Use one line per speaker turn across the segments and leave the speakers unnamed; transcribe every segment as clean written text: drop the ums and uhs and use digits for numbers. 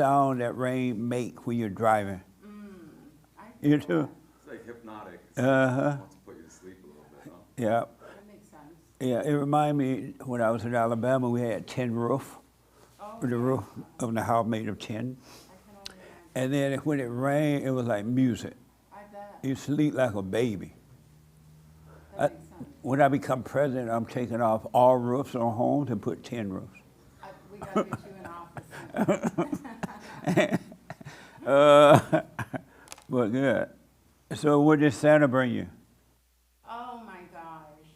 sound that rain make when you're driving. You too?
It's like hypnotic.
Uh-huh.
Wants to put you to sleep a little bit, huh?
Yeah.
That makes sense.
Yeah, it reminded me when I was in Alabama, we had tin roof.
Oh,
The roof of the house made of tin.
I can only imagine.
And then when it rained, it was like music.
I bet.
You sleep like a baby.
That makes sense.
When I become president, I'm taking off all roofs on homes and put tin roofs.
We gotta get you in office.
But good. So what did Santa bring you?
Oh my gosh.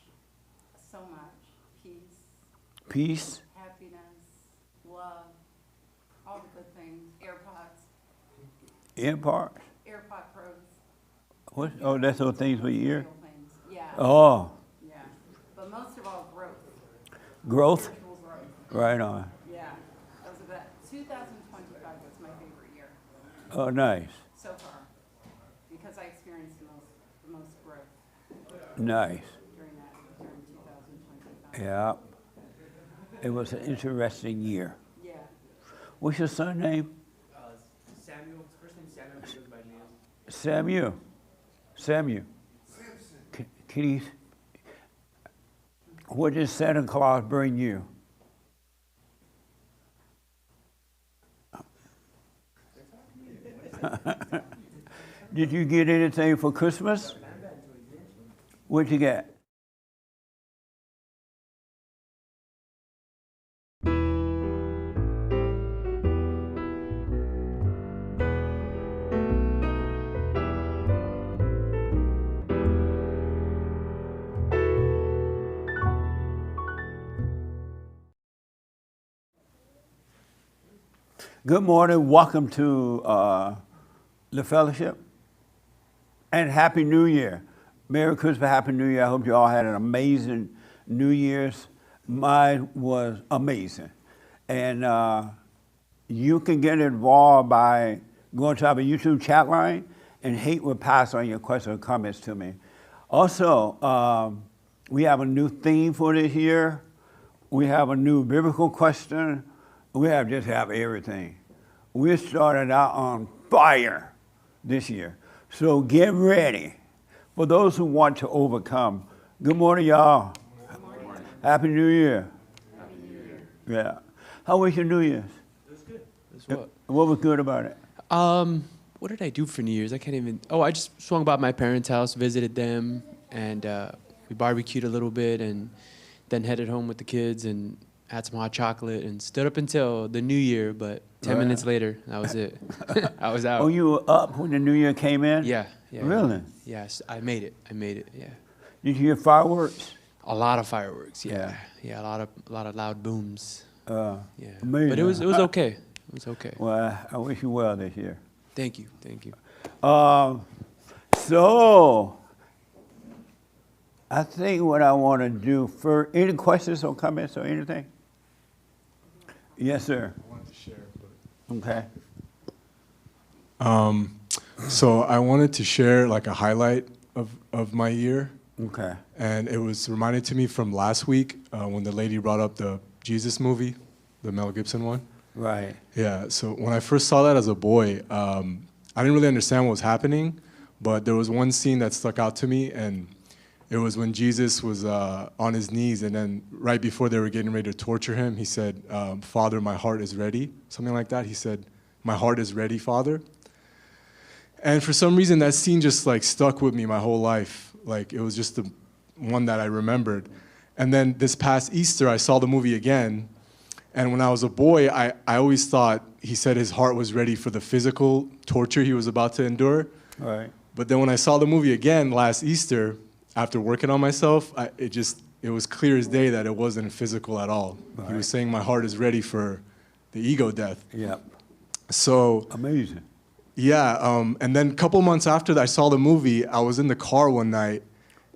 So much. Peace,
Peace?
happiness, love, all the good things. AirPods,
Impart?
AirPod Pros.
What? Oh, that's those things for your ear?
Real things. Yeah.
Oh,
Yeah. But most of all, growth.
growth?
Spiritual growth.
Right on.
Yeah. That was about 2025 was my favorite year
Oh, nice.
so far because I experienced the most growth
Nice.
during 2025.
Yeah. It was an interesting year.
Yeah.
What's your son's name?
Samuel. His first name's Samuel. He goes by Neil.
Samuel. Samuel. Can you, what did Santa Claus bring you? Did you get anything for Christmas? What'd you get? Good morning. Welcome to the fellowship. And Happy New Year. Merry Christmas, Happy New Year. I hope you all had an amazing New Year's. Mine was amazing. And you can get involved by going to our YouTube chat line, and Hake will pass on your questions or comments to me. Also, we have a new theme for this year. We have a new biblical question. We have everything. We're starting out on fire this year. So get ready. For those who want to overcome, good morning, y'all.
Good morning.
Happy New Year.
Happy New Year.
Yeah. How was your New Year's?
It was good. It was
What was good about it?
what did I do for New Year's? I can't even. Oh, I just swung by my parents' house, visited them, and we barbecued a little bit, and then headed home with the kids and had some hot chocolate and stood up until the New Year. But 10 minutes later, that was it. I was out.
Oh, you were up when the New Year came in?
Yeah.
Really?
Yes, I made it. Yeah.
Did you hear fireworks?
A lot of fireworks.
Yeah.
Yeah. A lot of loud booms. Yeah.
Amazing.
But it was okay. It was okay.
Well, I wish you well this year.
Thank you.
So, I think what I want to do for any questions or comments or anything? Yes, sir.
I wanted to share,
Okay.
so I wanted to share like a highlight of my year,
Okay.
and it was reminded to me from last week when the lady brought up the Jesus movie, the Mel Gibson one.
Right.
Yeah, so when I first saw that as a boy, I didn't really understand what was happening, but there was one scene that stuck out to me, and it was when Jesus was on his knees, and then right before they were getting ready to torture him, he said, Father, my heart is ready, something like that. He said, my heart is ready, Father. And for some reason, that scene just like stuck with me my whole life. Like it was just the one that I remembered. And then this past Easter, I saw the movie again. And when I was a boy, I always thought he said his heart was ready for the physical torture he was about to endure.
Right.
But then when I saw the movie again last Easter, after working on myself, it was clear as day that it wasn't physical at all.
Right.
He was saying my heart is ready for the ego death.
Yep.
So
Amazing.
yeah, and then a couple months after that, I saw the movie. I was in the car one night,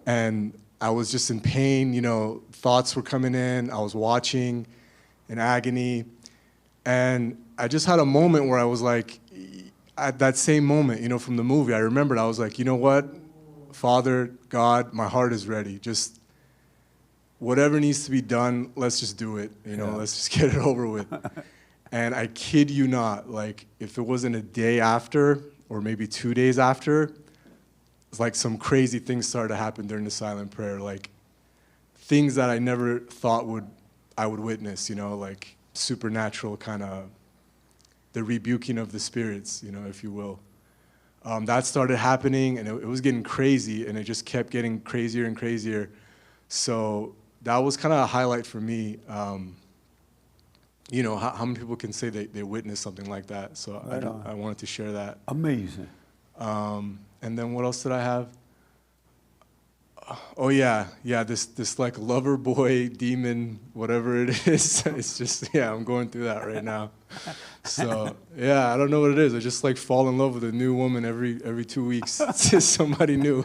and I was just in pain. You know, thoughts were coming in. I was watching in agony, and I just had a moment where I was like, at that same moment, you know, from the movie, I remembered. I was like, you know what, Father, God, my heart is ready. Just whatever needs to be done, let's just do it. You know, let's just get it over with. And I kid you not, like if it wasn't a day after or maybe 2 days after, it's like some crazy things started to happen during the silent prayer, like things that I never thought I would witness, like supernatural kind of the rebuking of the spirits, if you will. That started happening, and it was getting crazy, and it just kept getting crazier and crazier. So that was kind of a highlight for me. How many people can say they witnessed something like that? So
Right
I wanted to share that.
Amazing.
And then what else did I have? Oh yeah, this like lover boy demon, whatever it is. It's just I'm going through that right now. So yeah, I don't know what it is. I just like fall in love with a new woman every 2 weeks. It's just somebody new.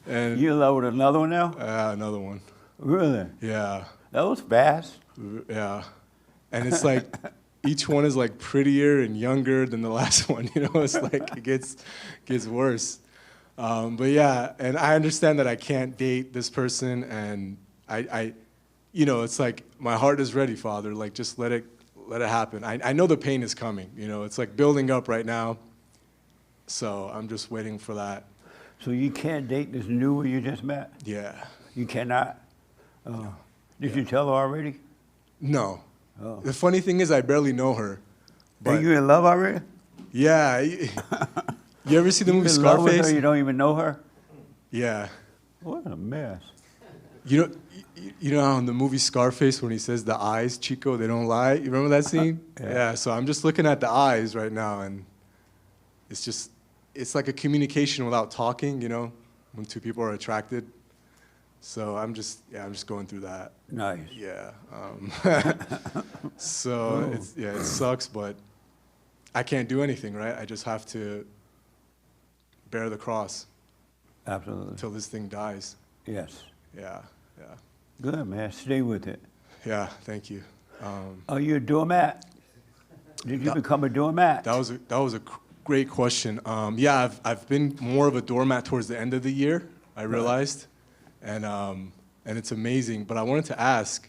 And
You in love with another one now?
another one.
Really?
Yeah,
That was fast.
yeah. And it's like each one is like prettier and younger than the last one. It's like it gets worse. But yeah, and I understand that I can't date this person, and I it's like my heart is ready, Father. Like just let it happen. I know the pain is coming. It's like building up right now. So I'm just waiting for that.
So you can't date this new one you just met?
Yeah.
You cannot? Oh. Did you tell her already?
No.
Oh.
The funny thing is I barely know her.
Are you in love already?
Yeah. You ever see the movie
You in love with
Scarface?
her, you don't even know her?
Yeah.
What a mess.
You know how in the movie Scarface when he says the eyes, Chico, they don't lie? You remember that scene? Yeah, so I'm just looking at the eyes right now, and it's like a communication without talking, when two people are attracted. So I'm just going through that.
Nice.
Yeah. So it sucks, but I can't do anything, right? I just have to bear the cross
Absolutely.
until this thing dies.
Yes.
Yeah.
Good, man. Stay with it.
Yeah, thank you.
Are you a doormat? Did you become a doormat?
That was a great question. Yeah, I've been more of a doormat towards the end of the year, I realized, and it's amazing. But I wanted to ask,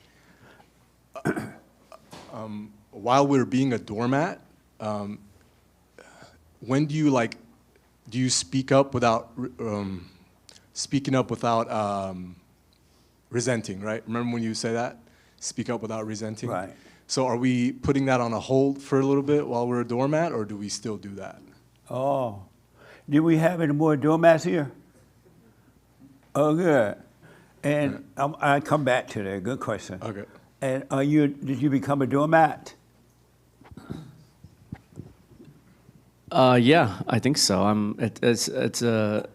while we're being a doormat, when do you speak up without resenting, right? Remember when you say that? Speak up without resenting?
Right.
So are we putting that on a hold for a little bit while we're a doormat, or do we still do that?
Oh. Do we have any more doormats here? Oh, good. And I come back to that. Good question.
Okay.
And did you become a doormat?
Yeah, I think so. It's a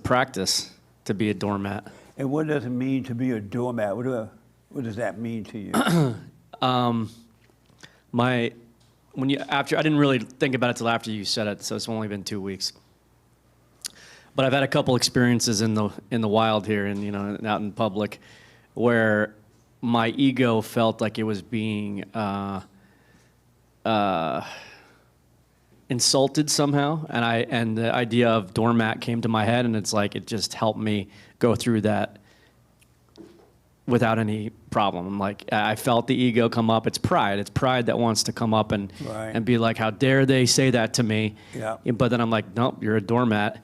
practice to be a doormat.
And what does it mean to be a doormat? What does that mean to you?
I didn't really think about it till after you said it, so it's only been 2 weeks. But I've had a couple experiences in the wild here, and out in public, where my ego felt like it was being insulted somehow, and the idea of doormat came to my head, and it's like it just helped me go through that without any problem. Like I felt the ego come up. It's pride. It's pride that wants to come up and be like, how dare they say that to me?
Yeah.
But then I'm like, nope, you're a doormat,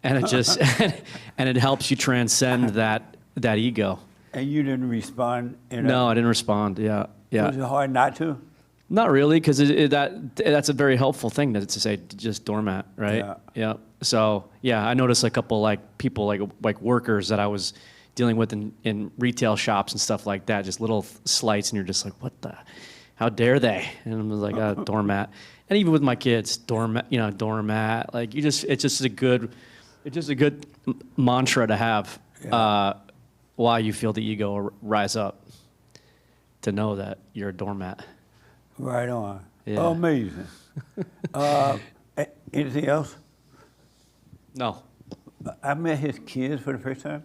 and it just and it helps you transcend that ego.
And you didn't respond?
No, I didn't respond. Yeah.
Was it hard not to?
Not really, because that's a very helpful thing to say, just doormat, right? Yeah. So yeah, I noticed a couple people like workers that I was dealing with in retail shops and stuff like that, just little slights, and you're just like, what the, how dare they? And I was like, doormat. And even with my kids, doormat. Like it's just a good mantra to have while you feel the ego rise up, to know that you're a doormat.
Right on.
Yeah.
Oh, amazing. Anything else?
No.
I met his kids for the first time.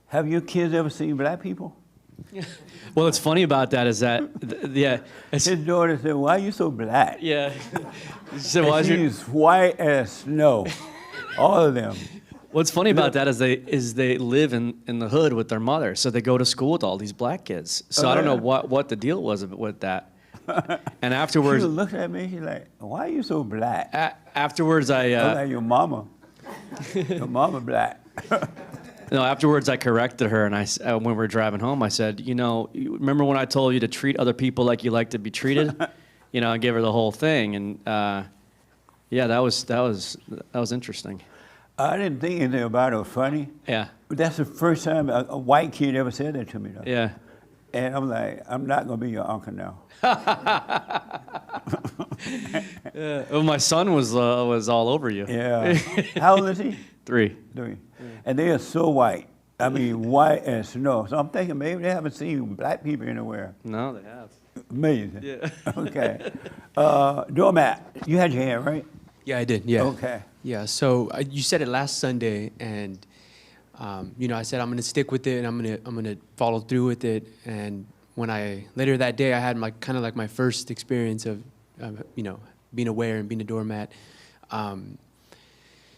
Have your kids ever seen black people?
Well, what's funny about that is that,
His daughter said, "Why are you so black?"
yeah. So
And she's white as snow. All of them.
What's funny about that is they live in the hood with their mother, so they go to school with all these black kids. So I don't know what the deal was with that. And
She
afterwards,
was looking at me. She's like, "Why are you so black?"
afterwards,
I'm like, "Your mama. Your mama black."
no, afterwards I corrected her, and when we were driving home, I said, you remember when I told you to treat other people like you like to be treated? I gave her the whole thing, and yeah, that was interesting.
I didn't think anything about it. It was funny.
Yeah,
But that's the first time a white kid ever said that to me, though.
yeah.
And I'm like, I'm not gonna be your uncle now.
Well, my son was all over you.
Yeah. How old is he?
3.
3. And they are so white. I mean, white as snow. So I'm thinking maybe they haven't seen black people anywhere.
No, they have.
Amazing.
Yeah.
Okay. Doormat, you had your hand, right?
Yeah, I did. Yeah.
Okay.
Yeah. So you said it last Sunday, and I said I'm gonna stick with it, and I'm gonna follow through with it. And when later that day, I had my first experience of being aware and being a doormat.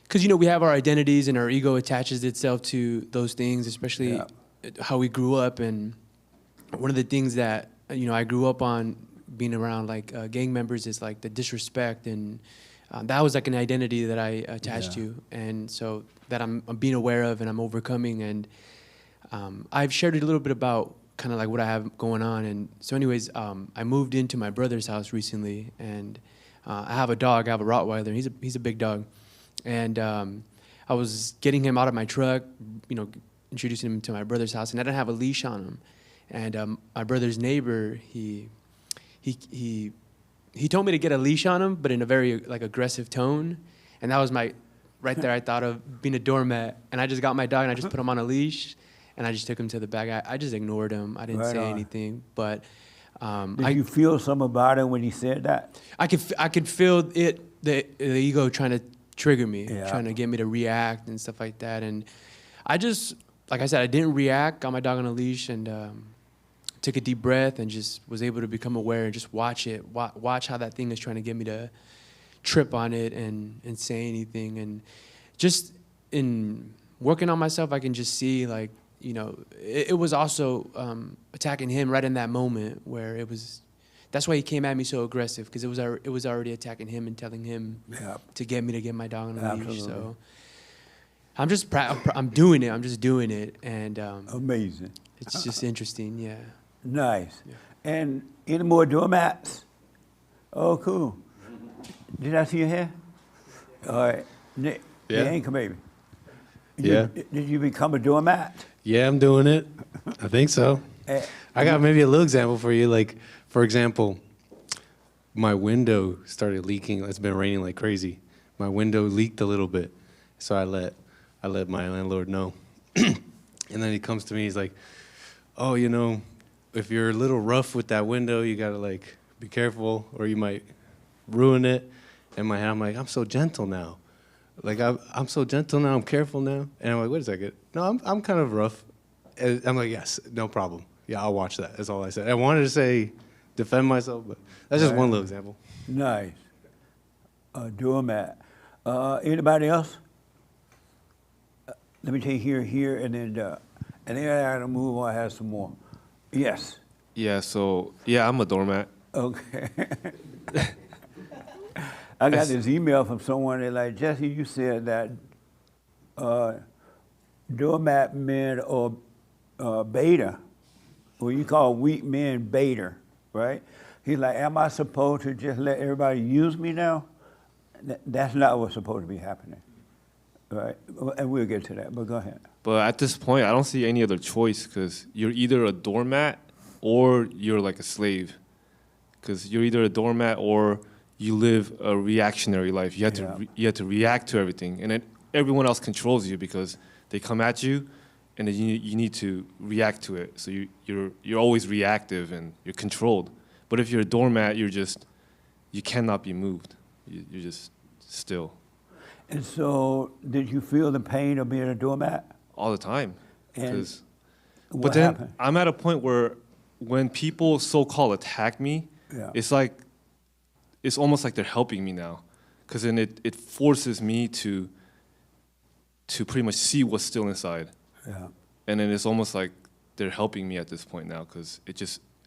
Because we have our identities, and our ego attaches itself to those things, especially how we grew up. And one of the things that I grew up on being around gang members is like the disrespect, and that was like an identity that I attached to, and so that I'm being aware of and I'm overcoming. And I've shared a little bit about kind of like what I have going on. And so anyways, I moved into my brother's house recently, and I have a dog. I have a Rottweiler. He's a big dog. And I was getting him out of my truck, introducing him to my brother's house, and I didn't have a leash on him. And my brother's neighbor, he told me to get a leash on him, but in a very aggressive tone. And that was right there, I thought of being a doormat. And I just got my dog and I just put him on a leash, and I just took him to the back. I just ignored him. I didn't say anything, but
Did you feel something about it when he said that?
I could feel the ego trying to trigger me,
Yeah.
trying to get me to react and stuff like that. And I just, like I said, I didn't react, got my dog on a leash, and took a deep breath and just was able to become aware and just watch it, watch how that thing is trying to get me to trip on it and say anything. And just in working on myself, I can just see it was also attacking him right in that moment where it was. That's why he came at me so aggressive, because it was already attacking him and telling him to get me to get my dog on a leash. So I'm just I'm doing it. I'm just doing it, and
Amazing.
it's just interesting. Yeah.
Nice. And any more doormats? Oh, cool. Did I see your hair? All right. Nick,
Yeah.
the anchor baby.
Yeah.
Did you become a doormat?
Yeah, I'm doing it. I think so. I got maybe a little example for you. Like, for example, my window started leaking. It's been raining like crazy. My window leaked a little bit, so I let my landlord know. And then he comes to me. He's like, "Oh, if you're a little rough with that window, you gotta be careful, or you might ruin it." In my head, I'm like, "I'm so gentle now. I'm so gentle now. I'm careful now." And I'm like, "Wait a second. No, I'm kind of rough." And I'm like, "Yes, no problem. Yeah, I'll watch that." That's all I said. I wanted to say defend myself, but that's just one little example.
Nice. Doormat. Anybody else? Let me take here, and then I gotta move on. I have some more. Yes.
Yeah, so, I'm a doormat.
Okay. I got this email from someone. They're like, "Jesse, you said that doormat men or beta, what you call weak men beta, right?" He's like, "Am I supposed to just let everybody use me now?" That's not what's supposed to be happening, right? And we'll get to that, but go ahead.
But at this point, I don't see any other choice, because you're either a doormat or you're like a slave. Because you're either a doormat or you live a reactionary life. You have to react to everything, and then everyone else controls you because they come at you, and then you need to react to it. So you're always reactive and you're controlled. But if you're a doormat, you cannot be moved. You're just still.
And so, did you feel the pain of being a doormat?
All the time.
And
But
what
then
happened?
I'm at a point where when people so-called attack me, it's almost like they're helping me now. Because then it forces me to pretty much see what's still inside.
Yeah.
And then it's almost like they're helping me at this point now, because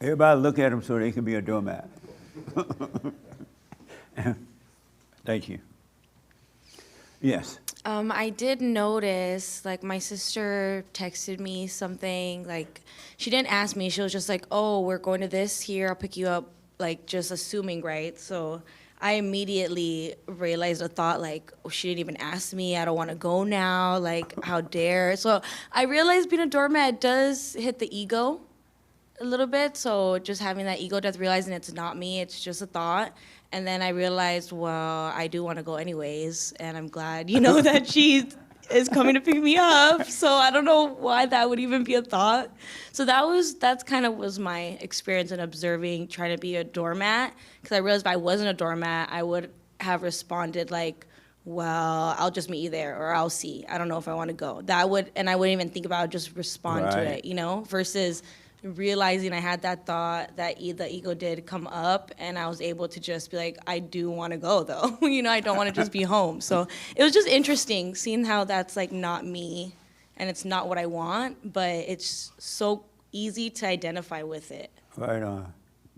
Everybody look at them so they can be a doormat. Thank you. Yes.
I did notice, like, my sister texted me something, like, she didn't ask me, she was just like, oh, we're going to this here, I'll pick you up, like, just assuming, right? So I immediately realized a thought, like, oh, she didn't even ask me, I don't want to go now, like, how dare. So I realized being a doormat does hit the ego a little bit, so just having that ego death, realizing it's not me, it's just a thought. And then I realized, well, I do want to go anyways, and I'm glad, that she is coming to pick me up. So I don't know why that would even be a thought. So that's kind of was my experience in observing trying to be a doormat, because I realized if I wasn't a doormat, I would have responded like, well, I'll just meet you there, or I'll see. I don't know if I want to go. And I wouldn't even think about it, just respond to it, versus realizing I had that thought, that the ego did come up, and I was able to just be like, I do want to go though. I don't want to just be home. So it was just interesting seeing how that's like not me and it's not what I want, but it's so easy to identify with it.
Right on.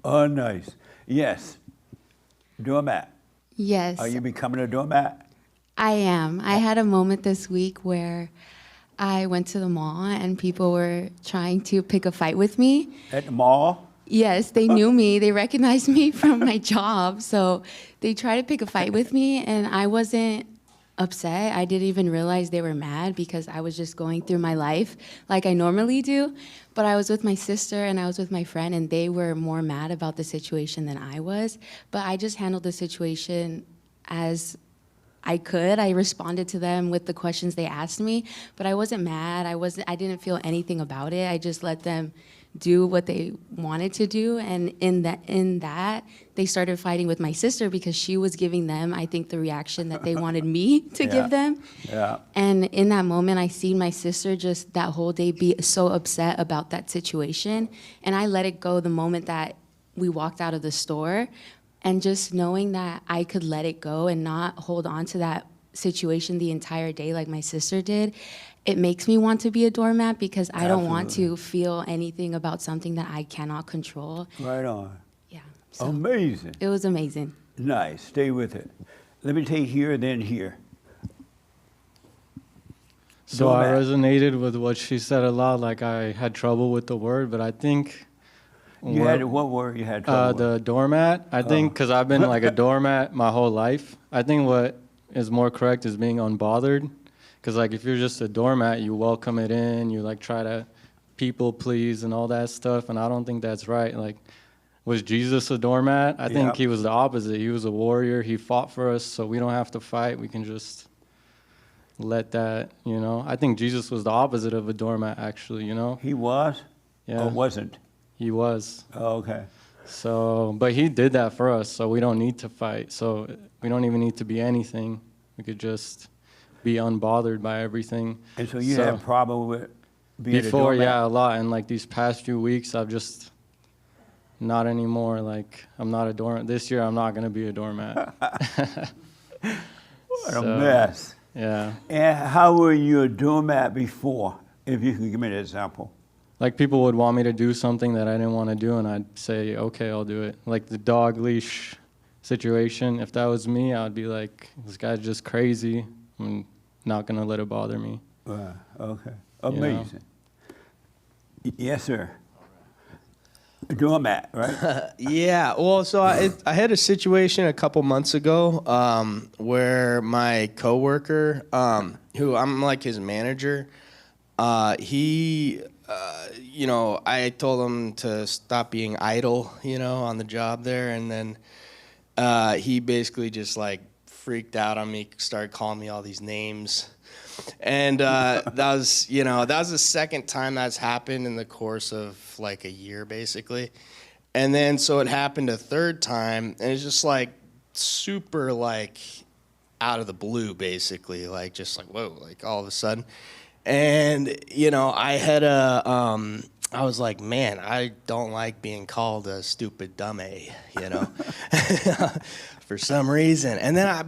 Oh, nice. Yes. Doormat.
Yes.
Are you becoming a doormat?
I am. I had a moment this week where I went to the mall and people were trying to pick a fight with me.
At the mall?
Yes, they knew me. They recognized me from my job. So they tried to pick a fight with me, and I wasn't upset. I didn't even realize they were mad because I was just going through my life like I normally do. But I was with my sister and I was with my friend, and they were more mad about the situation than I was. But I just handled the situation as I could. I responded to them with the questions they asked me, but I wasn't mad. I didn't feel anything about it. I just let them do what they wanted to do, and in that they started fighting with my sister because she was giving them, I think, the reaction that they wanted me to give them.
Yeah.
And in that moment, I seen my sister just that whole day be so upset about that situation, and I let it go the moment that we walked out of the store. And just knowing that I could let it go and not hold on to that situation the entire day like my sister did, it makes me want to be a doormat because I don't want to feel anything about something that I cannot control.
Right on.
Yeah. So
Amazing.
it was amazing.
Nice. Stay with it. Let me take here, then here.
So I
Doormat.
resonated with what she said a lot. Like, I had trouble with the word, but I think
You had what word you had trouble with?
the doormat. I think because I've been like a doormat my whole life. I think what is more correct is being unbothered. Because like if you're just a doormat, you welcome it in, you like try to people please and all that stuff. And I don't think that's right. Like, was Jesus a doormat? I think he was the opposite. He was a warrior. He fought for us, so we don't have to fight. We can just let that, I think Jesus was the opposite of a doormat, actually,
He was?
Yeah.
Or wasn't?
He was.
Oh, okay.
So, but he did that for us, so we don't need to fight. So we don't even need to be anything. We could just be unbothered by everything.
And so you had a problem with being
before,
a doormat?
yeah, a lot. And like these past few weeks, I've just not anymore. Like, I'm not a doormat. This year, I'm not going to be a doormat.
What a mess.
Yeah.
And how were you a doormat before, if you can give me an example?
Like, people would want me to do something that I didn't want to do, and I'd say, okay, I'll do it. Like the dog leash situation, if that was me, I would be like, this guy's just crazy. I'm not going to let it bother me.
Okay. Amazing. Yes, sir. A doormat, right?
Yeah. Well, so I had a situation a couple months ago where my coworker, who I'm like his manager, he, I told him to stop being idle, on the job there, and then he basically just like freaked out on me, started calling me all these names. And that was the second time that's happened in the course of like a year, basically. And then so it happened a third time, and it's just like super like out of the blue, basically, like just like whoa, like all of a sudden. And I was like, man, I don't like being called a stupid dummy, for some reason. And then I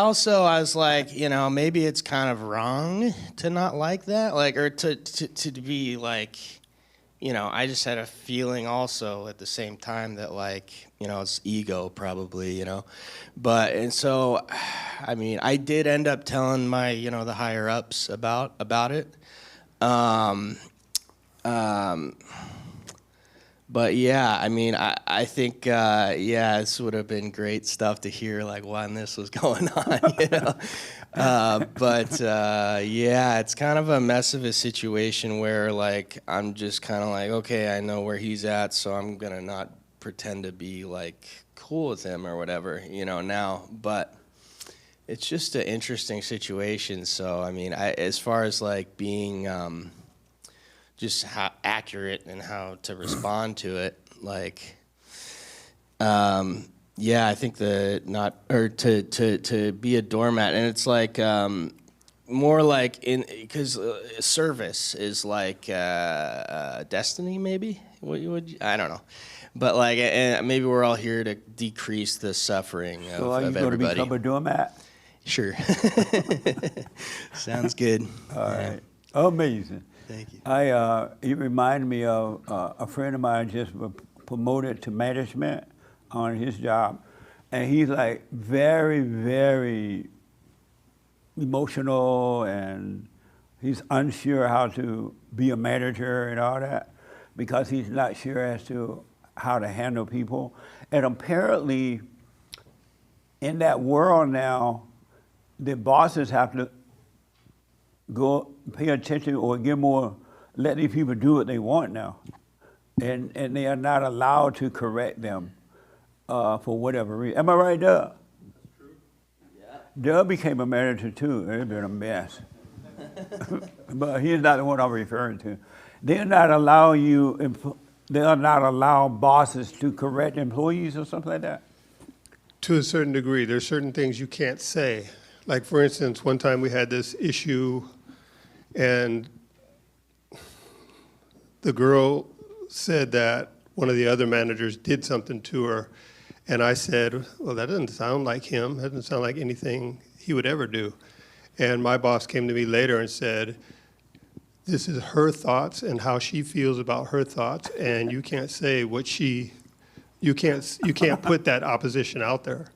was like, maybe it's kind of wrong to not like that, like, or to be like, I just had a feeling also at the same time that it's ego probably, and so, I mean, I did end up telling my, the higher ups about it. But yeah, I mean, I think, this would have been great stuff to hear, when this was going on, it's kind of a mess of a situation where, I'm just kind of okay, I know where he's at, so I'm going to not pretend to be, cool with him or whatever, now. But it's just an interesting situation. So, I mean, as far as, being... just how accurate and how to respond to it. I think to be a doormat, and it's more because service is destiny, maybe. I don't know, but and maybe we're all here to decrease the suffering
so are you
of
going
everybody.
to become a doormat?
Sure. Sounds good.
All right. Amazing.
Thank you.
It reminded me of a friend of mine just was promoted to management on his job, and he's very, very emotional, and he's unsure how to be a manager and all that because he's not sure as to how to handle people. And apparently, in that world now, the bosses have to go pay attention or let these people do what they want now. And they are not allowed to correct them for whatever reason. Am I right, Doug? That's true. Yeah. Doug became a manager too. It's been a mess. But he's not the one I'm referring to. They're not allow bosses to correct employees or something like that?
To a certain degree, there's certain things you can't say. Like, for instance, one time we had this issue, and the girl said that one of the other managers did something to her, and I said, well, that doesn't sound like him. That doesn't sound like anything he would ever do. And my boss came to me later and said, this is her thoughts and how she feels about her thoughts, and you can't say what you can't put that opposition out there.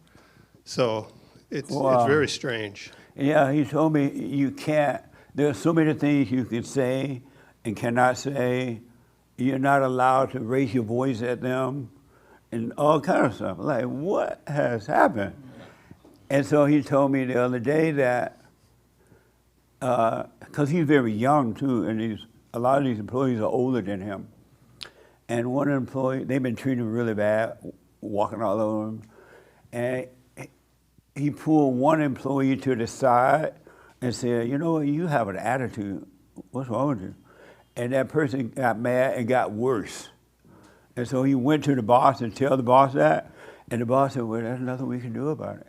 So it's very strange.
Yeah, he told me you can't. There are so many things you can say and cannot say. You're not allowed to raise your voice at them and all kind of stuff. Like, what has happened? And so he told me the other day that, because he's very young too, and a lot of these employees are older than him. And one employee, they've been treating him really bad, walking all over him. And he pulled one employee to the side and said, you know, you have an attitude. What's wrong with you? And that person got mad and got worse. And so he went to the boss and tell the boss that. And the boss said, well, there's nothing we can do about it.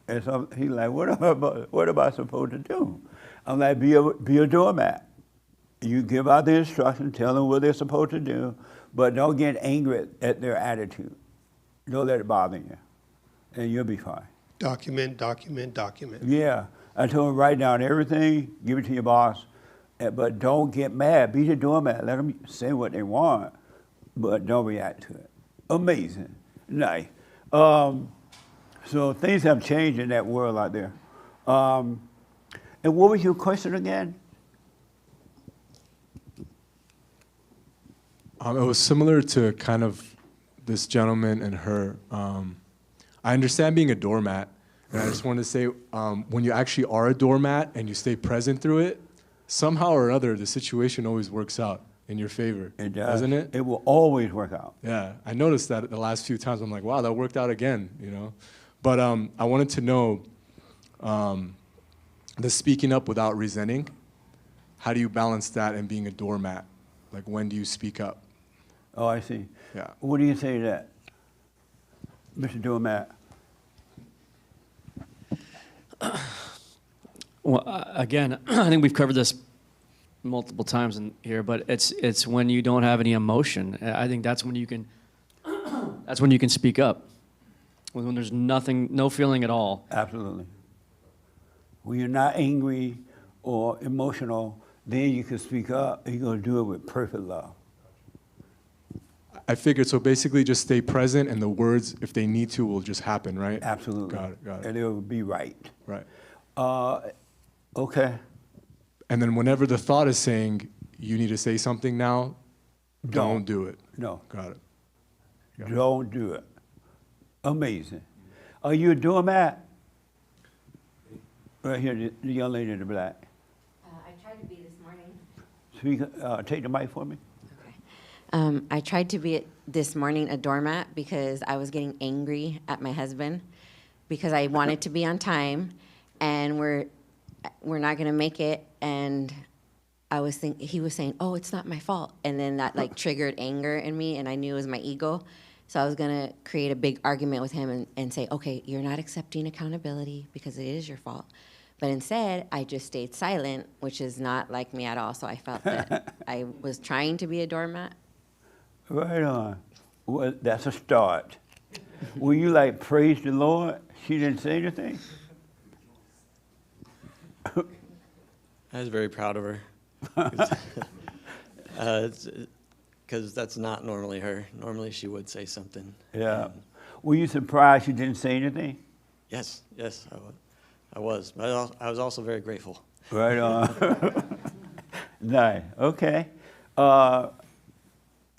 And so he's like, what am I supposed to do? I'm like, be a doormat. You give out the instructions, tell them what they're supposed to do, but don't get angry at their attitude. Don't let it bother you, and you'll be fine.
Document, document, document.
Yeah, I told him write down everything, give it to your boss, but don't get mad. Be the doormat. Let them say what they want, but don't react to it. Amazing, nice. So things have changed in that world out there. And what was your question again?
It was similar to kind of this gentleman and her. I understand being a doormat, and I just want to say, when you actually are a doormat and you stay present through it, somehow or other, the situation always works out in your favor.
It does.
Doesn't it?
It will always work out.
Yeah, I noticed that the last few times. I'm like, wow, that worked out again, you know? But I wanted to know the speaking up without resenting. How do you balance that and being a doormat? Like, when do you speak up?
Oh, I see.
Yeah.
What do you say to that, Mr. Doormat?
Well, again, I think we've covered this multiple times in here, but it's when you don't have any emotion. I think that's when you can speak up. When there's nothing, no feeling at all.
Absolutely. When you're not angry or emotional, then you can speak up, and you're going to do it with perfect love.
I figured, so basically just stay present and the words, if they need to, will just happen, right?
Absolutely.
Got it.
And it will be right.
Right.
Okay.
And then whenever the thought is saying, you need to say something now, don't do it.
No.
Got it.
Don't do it. Amazing. Are you a doormat? Right here, the young lady in the black.
I tried to be this morning.
Speak, take the mic for me.
I tried to be this morning a doormat because I was getting angry at my husband because I wanted to be on time, and we're not gonna make it. And he was saying, "Oh, it's not my fault," and then that like triggered anger in me, and I knew it was my ego. So I was gonna create a big argument with him and say, "Okay, you're not accepting accountability because it is your fault." But instead, I just stayed silent, which is not like me at all. So I felt that I was trying to be a doormat.
Right on. Well, that's a start. Will you like praise the Lord? She didn't say anything?
I was very proud of her. Because that's not normally her. Normally she would say something.
Yeah. Were you surprised she didn't say anything?
Yes, I was. But I was also very grateful.
Right on. Nice. Okay.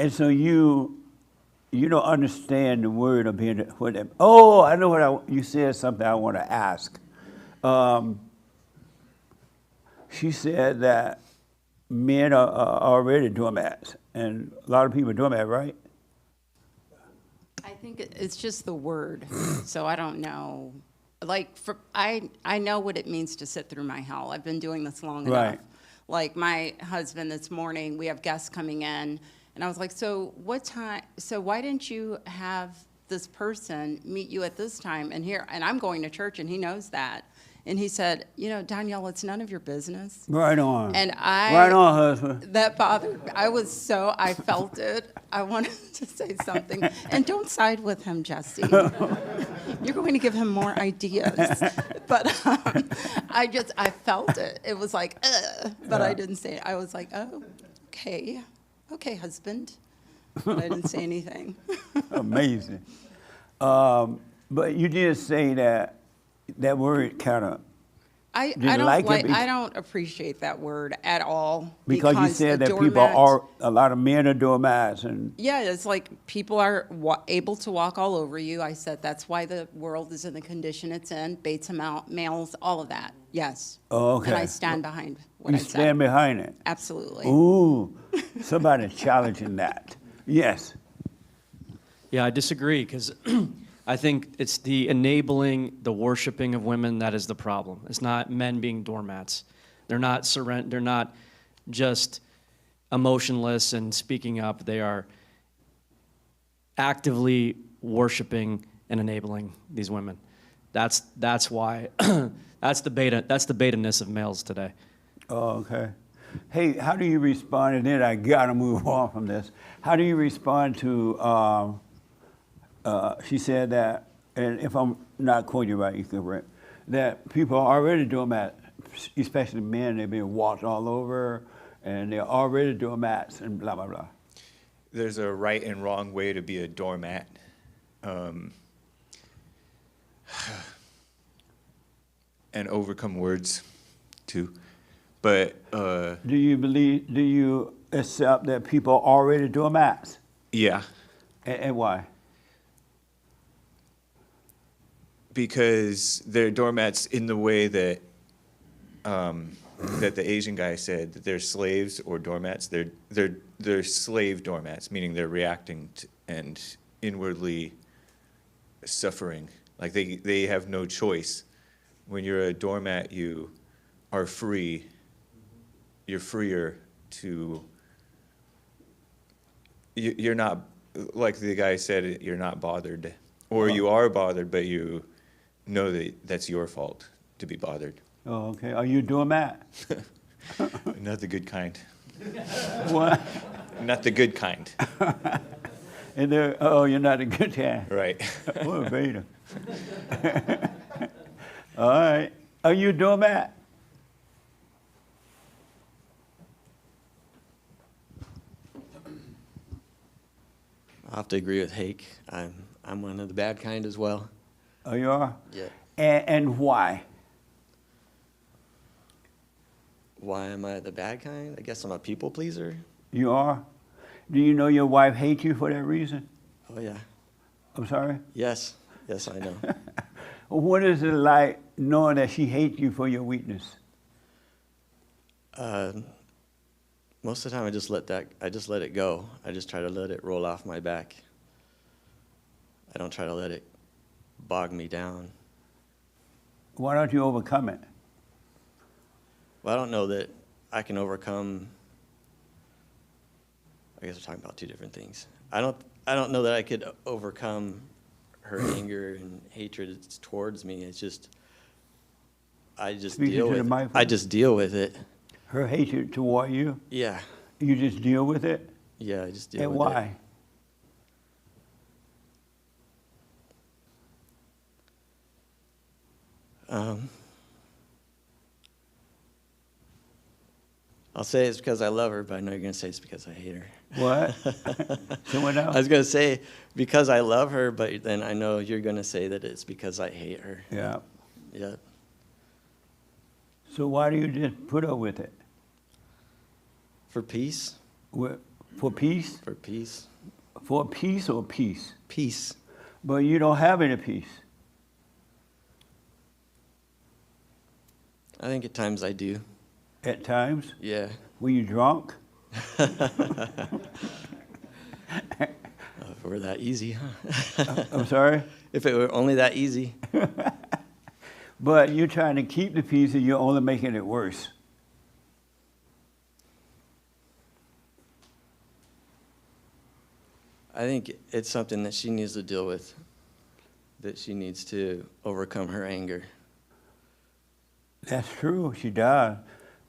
And so you don't understand the word of being. Oh, I know you said something I want to ask. She said that men are already doormats, and a lot of people are doormat, right?
I think it's just the word, so I don't know. Like, I know what it means to sit through my hell. I've been doing this long enough. Like my husband this morning, we have guests coming in, and I was like, so what time? So why didn't you have this person meet you at this time and here? And I'm going to church, and he knows that. And he said, Danielle, it's none of your business.
Right on.
And
right on, husband.
That bothered me. I felt it. I wanted to say something. And don't side with him, Jesse. You're going to give him more ideas. But I felt it. It was like, but I didn't say it. I was like, oh, okay. Okay, husband. But I didn't say anything.
Amazing. But you did say that word kind of.
I don't appreciate that word at all.
Because you said that a lot of men are doormats.
Yeah, it's like people are able to walk all over you. I said that's why the world is in the condition it's in, Bates males, all of that. Yes.
Oh, okay.
And I stand behind what I said.
You stand behind it?
Absolutely.
Ooh, somebody's challenging that. Yes.
Yeah, I disagree because I think it's the enabling, the worshiping of women that is the problem. It's not men being doormats. They're not just emotionless and speaking up. They are actively worshiping and enabling these women. That's why that's the beta-ness of males today.
Oh, okay. Hey, how do you respond? And then I gotta move on from this. How do you respond to? She said that, and if I'm not quoting you right, you can correct, that people are already doing that, especially men, they're being walked all over, and they're already doing mats and blah, blah, blah.
There's a right and wrong way to be a doormat. And overcome words, too. But
do you accept that people are already doing mats?
Yeah.
And why?
Because they're doormats in the way that that the Asian guy said, that they're slaves or doormats. They're slave doormats, meaning they're reacting and inwardly suffering. Like they have no choice. When you're a doormat, you are free. You're freer to. You're not, like the guy said, you're not bothered, or you are bothered, but you know that that's your fault to be bothered.
Oh, okay. Are you a doormat?
Not the good kind.
What?
Not the good kind.
And you're not a good kind.
Right.
What a beta. All right. Are you a doormat?
I have to agree with Hake. I'm one of the bad kind as well.
Oh, you are?
Yeah.
And why?
Why am I the bad kind? I guess I'm a people pleaser.
You are? Do you know your wife hates you for that reason?
Oh yeah.
I'm sorry?
Yes. Yes, I know.
What is it like knowing that she hates you for your weakness?
Most of the time, I just let it go. I just try to let it roll off my back. I don't try to let it bog me down.
Why don't you overcome it?
Well, I don't know that I can overcome. I guess we're talking about two different things. I don't know that I could overcome her anger and hatred towards me. It's just I just deal with it. I just deal with it.
Her hatred toward you?
Yeah.
You just deal with it?
Yeah, I just deal
and
with
why?
it.
And
why? I'll say it's because I love her, but I know you're going to say it's because I hate her.
What? Someone else?
I was going to say because I love her, but then I know you're going to say that it's because I hate her.
Yeah.
Yeah.
So why do you just put up with it?
For peace.
For peace?
For peace.
For peace or peace?
Peace.
But you don't have any peace.
I think at times I do.
At times?
Yeah.
Were you drunk?
If it were that easy, huh?
I'm sorry?
If it were only that easy.
But you're trying to keep the peace and you're only making it worse.
I think it's something that she needs to deal with, that she needs to overcome her anger.
That's true, she does.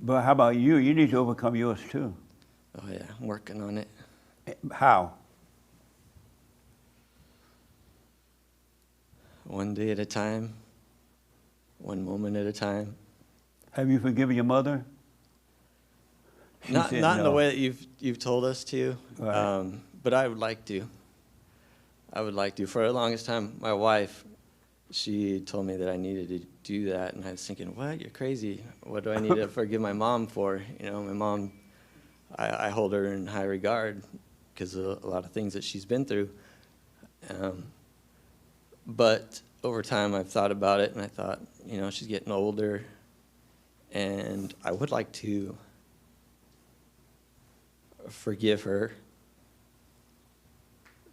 But how about you? You need to overcome yours too.
Oh yeah, I'm working on it.
How?
One day at a time, one moment at a time.
Have you forgiven your mother?
Not
no.
in the way that you've told us to,
Right.
but I would like to. I would like to. For the longest time, my wife, she told me that I needed to do that, and I was thinking, what? You're crazy. What do I need to forgive my mom for? You know, my mom, I hold her in high regard because of a lot of things that she's been through. But over time, I've thought about it, and I thought, you know, she's getting older, and I would like to forgive her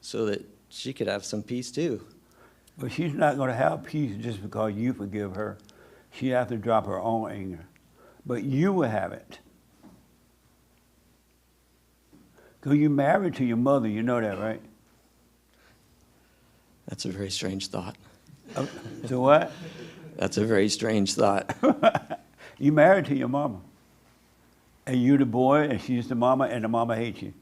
so that she could have some peace too.
But she's not going to have peace just because you forgive her. She has to drop her own anger. But you will have it. Because you're married to your mother, you know that, right?
That's a very strange thought.
So what?
That's a very strange thought.
You married to your mama. And you the boy, and she's the mama, and the mama hates you.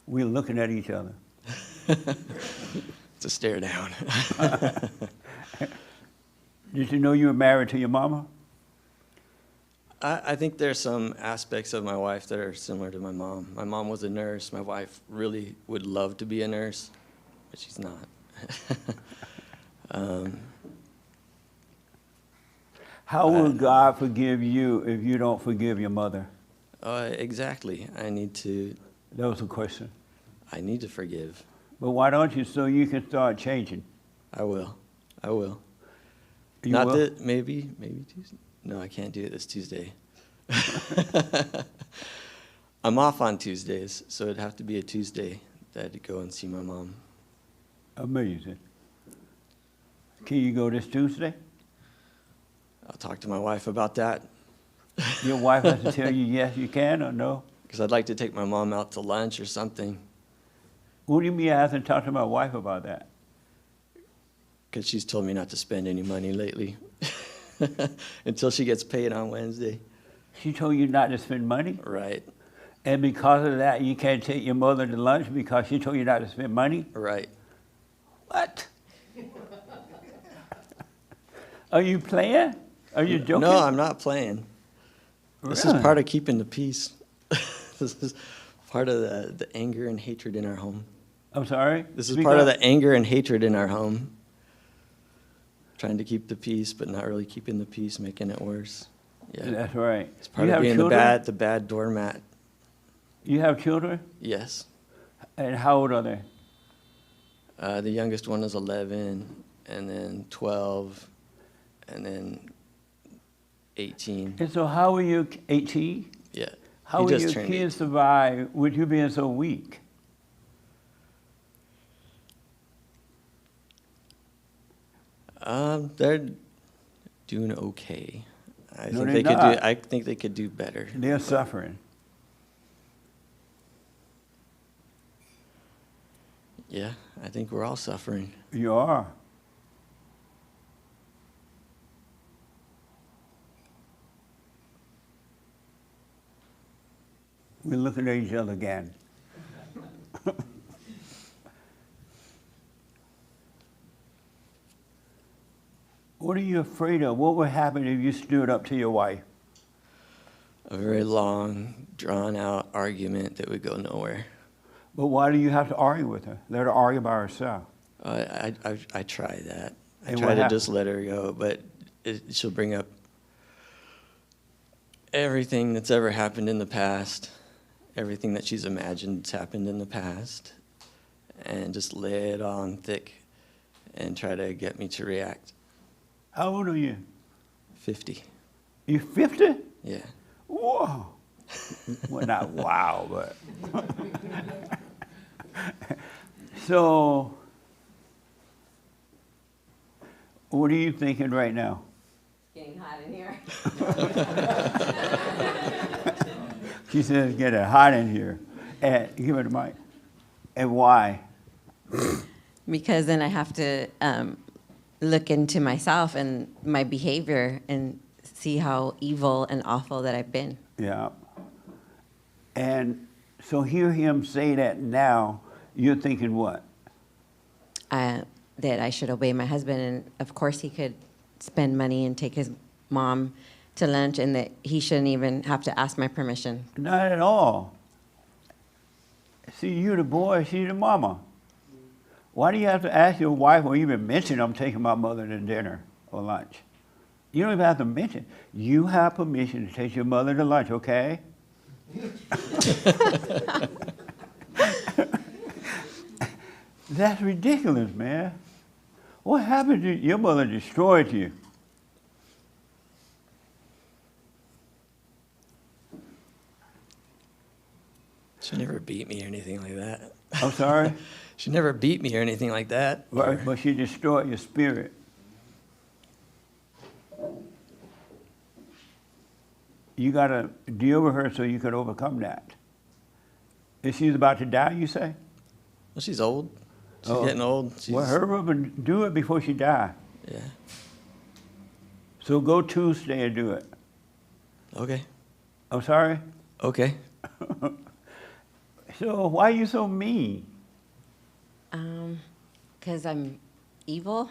We're looking at each other.
It's a stare down.
Did you know you were married to your mama?
I think there's some aspects of my wife that are similar to my mom. My mom was a nurse. My wife really would love to be a nurse, but she's not.
How will God forgive you if you don't forgive your mother?
Exactly. I need to.
That was a question.
I need to forgive.
But why don't you so you can start changing?
I will. I will.
You
Not
will?
that maybe Tuesday. No, I can't do it this Tuesday. I'm off on Tuesdays, so it'd have to be a Tuesday that I'd go and see my mom.
Amazing. Can you go this Tuesday?
I'll talk to my wife about that.
Your wife has to tell you yes, you can, or no?
Because I'd like to take my mom out to lunch or something.
What do you mean I haven't talked to my wife about that?
Because she's told me not to spend any money lately until she gets paid on Wednesday.
She told you not to spend money?
Right.
And because of that, you can't take your mother to lunch because she told you not to spend money?
Right.
What? Are you playing? Are you joking?
No, I'm not playing. This is
Really?
part of keeping the peace. This is part of the anger and hatred in our home.
I'm sorry?
This is
Speak
part of
up.
the anger and hatred in our home. Trying to keep the peace, but not really keeping the peace, making it worse. Yeah.
That's right.
It's part
You
of
have
being
children?
the bad doormat.
You have children?
Yes.
And how old are they?
The youngest one is 11, and then 12, and then 18.
And so how will you, 18?
Yeah.
How
He
will
just
your
turned
kids survive with you being so weak?
They're doing okay. I
No,
think
they're
they could
not.
do. I think they could do better.
They're suffering.
Yeah, I think we're all suffering.
You are. We're looking at each other again. What are you afraid of? What would happen if you stood up to your wife?
A very long, drawn-out argument that would go nowhere.
But why do you have to argue with her? Let her argue by herself.
I try that. I
And
try
what
to
happens?
just let her go, but she'll bring up everything that's ever happened in the past, everything that she's imagined has happened in the past, and just lay it on thick and try to get me to react.
How old are you?
50.
You 50?
Yeah.
Whoa. Well, not wow, but. So, what are you thinking right now?
Getting hot in here.
She says, get it hot in here. And give her the mic. And why?
Because then I have to look into myself and my behavior and see how evil and awful that I've been.
Yeah. And so hear him say that now, you're thinking what?
That I should obey my husband, and of course he could spend money and take his mom to lunch, and that he shouldn't even have to ask my permission.
Not at all. See, you the boy, she the mama. Why do you have to ask your wife or even mention I'm taking my mother to dinner or lunch? You don't even have to mention. You have permission to take your mother to lunch, okay? That's ridiculous, man. What happened to your mother destroyed you?
She never beat me or anything like that.
I'm sorry?
She never beat me or anything like that.
But she destroyed your spirit. You got to deal with her so you can overcome that. If she's about to die, you say?
Well, she's old. She's getting old.
Well, hurry up and do it before she dies.
Yeah.
So go Tuesday and do it.
Okay.
I'm sorry?
Okay.
So why are you so mean?
'Cause I'm evil.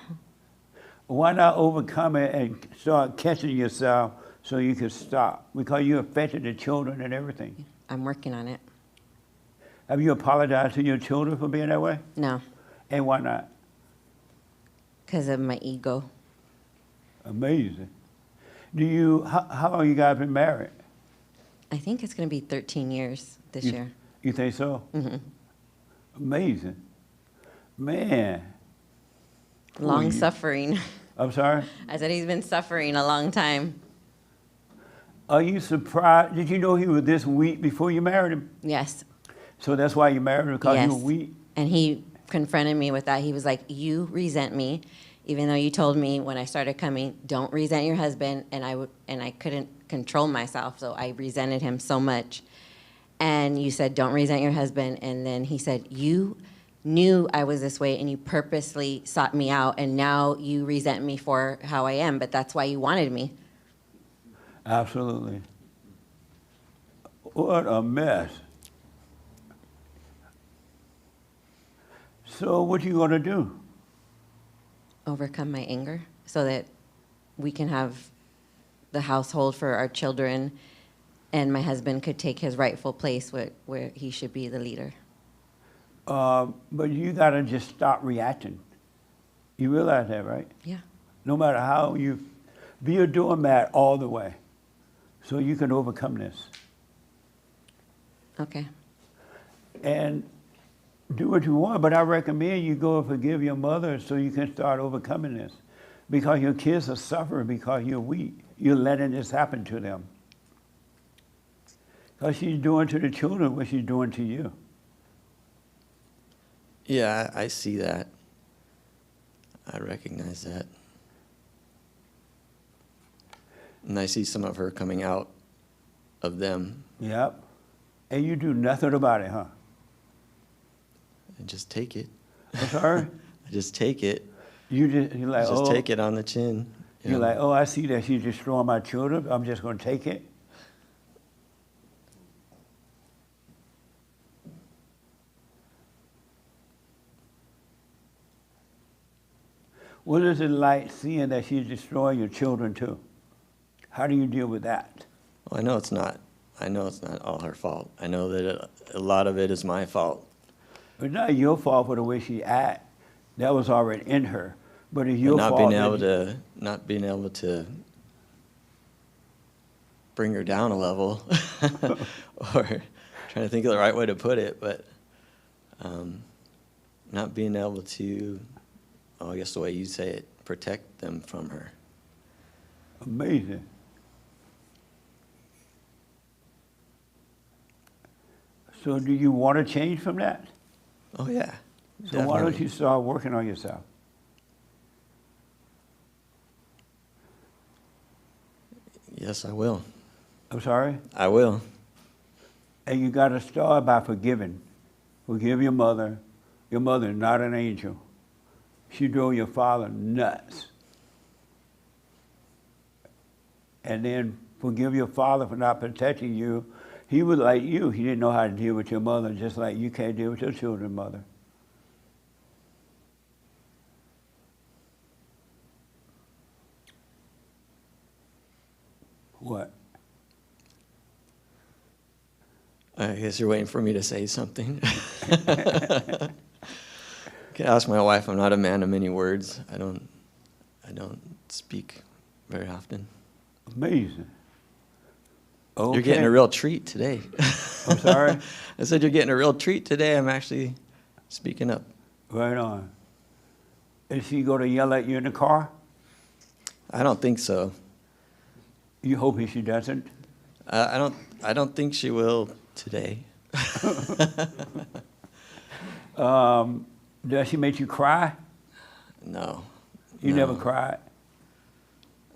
Why not overcome it and start catching yourself so you can stop? Because you affected the children and everything.
I'm working on it.
Have you apologized to your children for being that way?
No.
And why not?
'Cause of my ego.
Amazing. How long you guys been married?
I think it's going to be 13 years this
You-
year.
You think so?
Mm-hmm.
Amazing. Man.
Long
Ooh,
suffering.
I'm sorry?
I said he's been suffering a long time.
Are you surprised? Did you know he was this weak before you married him?
Yes.
So that's why you married him, because
Yes.
you were weak?
And he confronted me with that. He was like, you resent me, even though you told me when I started coming, don't resent your husband. And I couldn't control myself, so I resented him so much. And you said, don't resent your husband. And then he said, you knew I was this way and you purposely sought me out, and now you resent me for how I am, but that's why you wanted me.
Absolutely. What a mess. So what you gonna do?
Overcome my anger so that we can have the household for our children, and my husband could take his rightful place where he should be the leader.
But you got to just stop reacting. You realize that, right?
Yeah.
No matter how you be a doormat all the way, so you can overcome this.
Okay.
And do what you want, but I recommend you go and forgive your mother so you can start overcoming this. Because your kids are suffering because you're weak. You're letting this happen to them. Because she's doing to the children what she's doing to you.
Yeah, I see that. I recognize that. And I see some of her coming out of them.
Yep. And you do nothing about it, huh?
And just take it.
I'm sorry?
I just take it.
You're like,
Just
oh.
take it on the chin. you
You're
know.
like, oh, I see that she's destroying my children. I'm just going to take it. What is it like seeing that she's destroying your children too? How do you deal with that?
Well, I know it's not all her fault. I know that a lot of it is my fault.
It's not your fault for the way she act. That was already in her. But it's your
Not
fault.
not being able to bring her down a level, or trying to think of the right way to put it, but not being able to, I guess the way you say it, protect them from her.
Amazing. So do you want to change from that?
Oh, yeah.
So why don't you start working on yourself?
Yes, I will.
I'm sorry?
I will.
And you got to start by forgiving. Forgive your mother. Your mother is not an angel. She drove your father nuts. And then forgive your father for not protecting you. He was like you. He didn't know how to deal with your mother, just like you can't deal with your children's mother. What?
I guess you're waiting for me to say something. I can ask my wife. I'm not a man of many words. I don't speak very often.
Amazing. Okay.
You're getting a real treat today.
I'm sorry?
I said you're getting a real treat today. I'm actually speaking up.
Right on. Is she going to yell at you in the car?
I don't think so.
You hoping she doesn't?
I don't think she will today.
Does she make you cry?
No.
You
No.
never cried?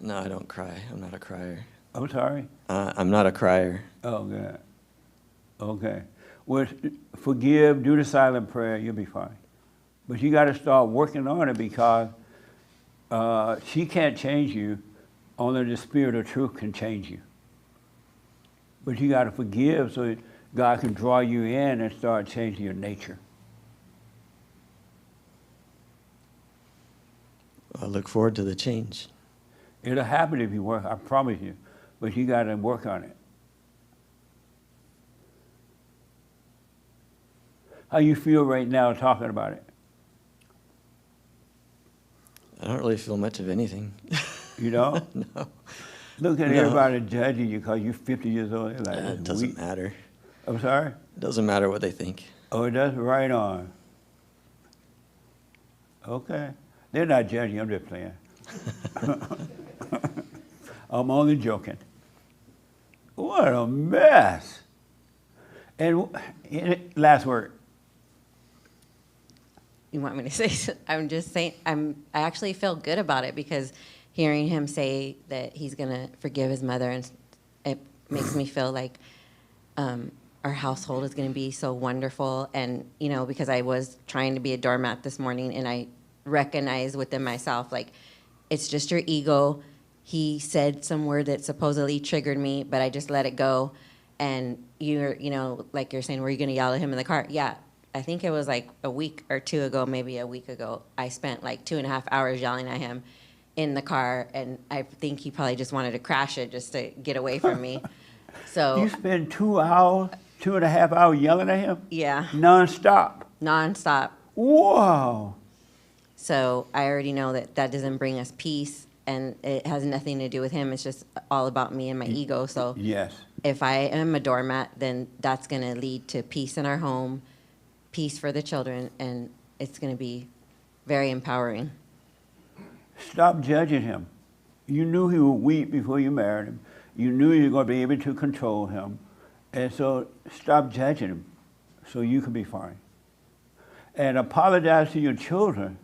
No, I don't cry. I'm not a crier.
I'm sorry?
I'm not a crier.
Oh, good. Okay. Well, forgive, do the silent prayer, you'll be fine. But you got to start working on it because she can't change you. Only the Spirit of truth can change you. But you got to forgive so that God can draw you in and start changing your nature.
I look forward to the change.
It'll happen if you work, I promise you. But you got to work on it. How you feel right now talking about it?
I don't really feel much of anything.
You know?
No.
Look at
No.
everybody judging you because you're 50 years old. They're like,
It doesn't matter.
I'm sorry?
It doesn't matter what they think.
Oh, it does? Right on. Okay. They're not judging, I'm just playing. I'm only joking. What a mess. And last word.
You want me to say? I'm just saying. I actually feel good about it because hearing him say that he's gonna forgive his mother, and it makes me feel like our household is gonna be so wonderful. And you know, because I was trying to be a doormat this morning, and I recognized within myself like it's just your ego. He said some word that supposedly triggered me, but I just let it go. And you know, like you're saying, were you gonna yell at him in the car? Yeah. I think it was like a week or two ago, maybe a week ago, I spent like 2.5 hours yelling at him. in the car, and I think he probably just wanted to crash it just to get away from me. So
You spend 2.5 hours yelling at him?
yeah,
Non-stop?
nonstop.
Wow.
So I already know that that doesn't bring us peace, and it has nothing to do with him. It's just all about me and my ego. So
Yes.
if I am a doormat, then that's going to lead to peace in our home, peace for the children, and it's going to be very empowering.
Stop judging him. You knew he would weep before you married him. You knew you were going to be able to control him. And so stop judging him so you can be fine. And apologize to your children.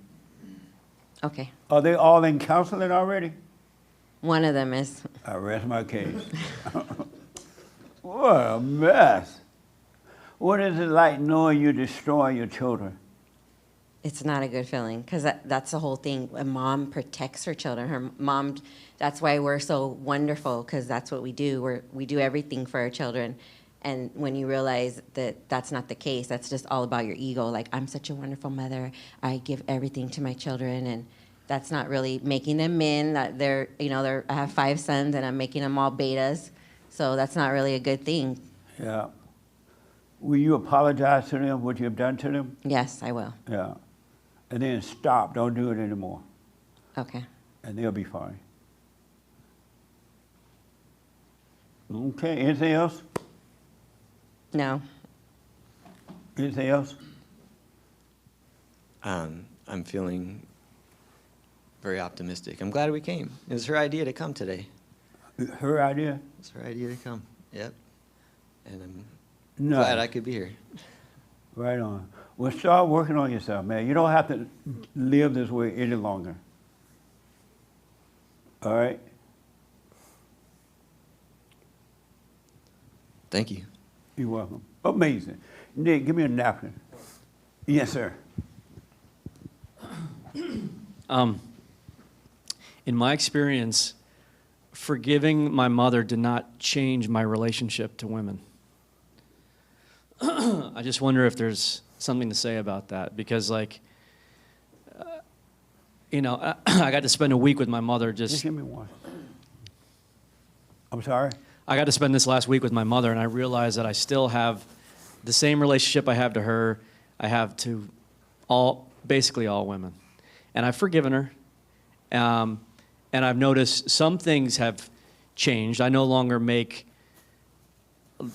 Okay.
Are they all in counseling already?
One of them is.
I rest my case. What a mess. What is it like knowing you destroy your children?
It's not a good feeling, because that's the whole thing. A mom protects her children. Her mom, that's why we're so wonderful, because that's what we do. We do everything for our children. And when you realize that that's not the case, that's just all about your ego. Like, I'm such a wonderful mother. I give everything to my children, and that's not really making them men. That I have 5 sons, and I'm making them all betas. So that's not really a good thing.
Yeah. Will you apologize to them, what you have done to them?
Yes, I will.
Yeah. And then stop. Don't do it anymore.
Okay.
And they'll be fine. Okay. Anything else?
No.
Anything else?
I'm feeling very optimistic. I'm glad we came. It was her idea to come today.
Her idea?
It was her idea to come. Yep. And I'm
No.
glad I could be here.
Right on. Well, start working on yourself, man. You don't have to live this way any longer. All right?
Thank you.
You're welcome. Amazing. Nick, give me a napkin. Yes, sir.
In my experience, forgiving my mother did not change my relationship to women. I just wonder if there's something to say about that, because I got to spend a week with my mother
Just give me one. I'm sorry?
I got to spend this last week with my mother, and I realized that I still have the same relationship I have to her, I have to basically all women. And I've forgiven her. And I've noticed some things have changed. I no longer make,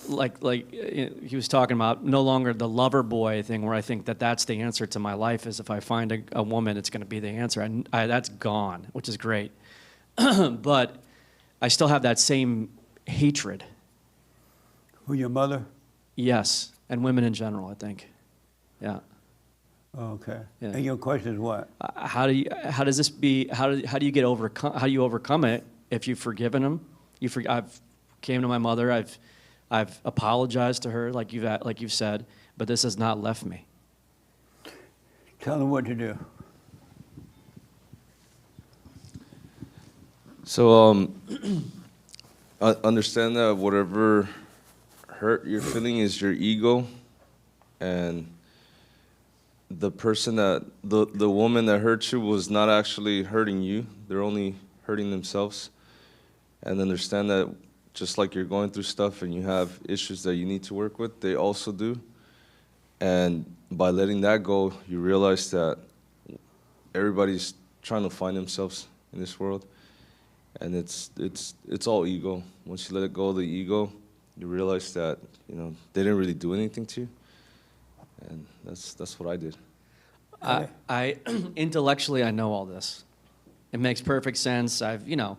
like he was talking about, no longer the lover boy thing where I think that that's the answer to my life, is if I find a woman, it's going to be the answer. That's gone, which is great. But I still have that same hatred.
Who, your mother?
Yes, and women in general, I think. Yeah.
Okay.
Yeah.
And your question is what?
How do you overcome it if you've forgiven them? I've came to my mother. I've apologized to her, like you've said, but this has not left me.
Tell them what to do.
So understand that whatever hurt you're feeling is your ego, and the person the woman that hurt you was not actually hurting you. They're only hurting themselves. And understand that just like you're going through stuff and you have issues that you need to work with, they also do. And by letting that go, you realize that everybody's trying to find themselves in this world. And it's all ego. Once you let it go of the ego, you realize that, they didn't really do anything to you. And that's what I did.
I intellectually, I know all this. It makes perfect sense.
Yeah.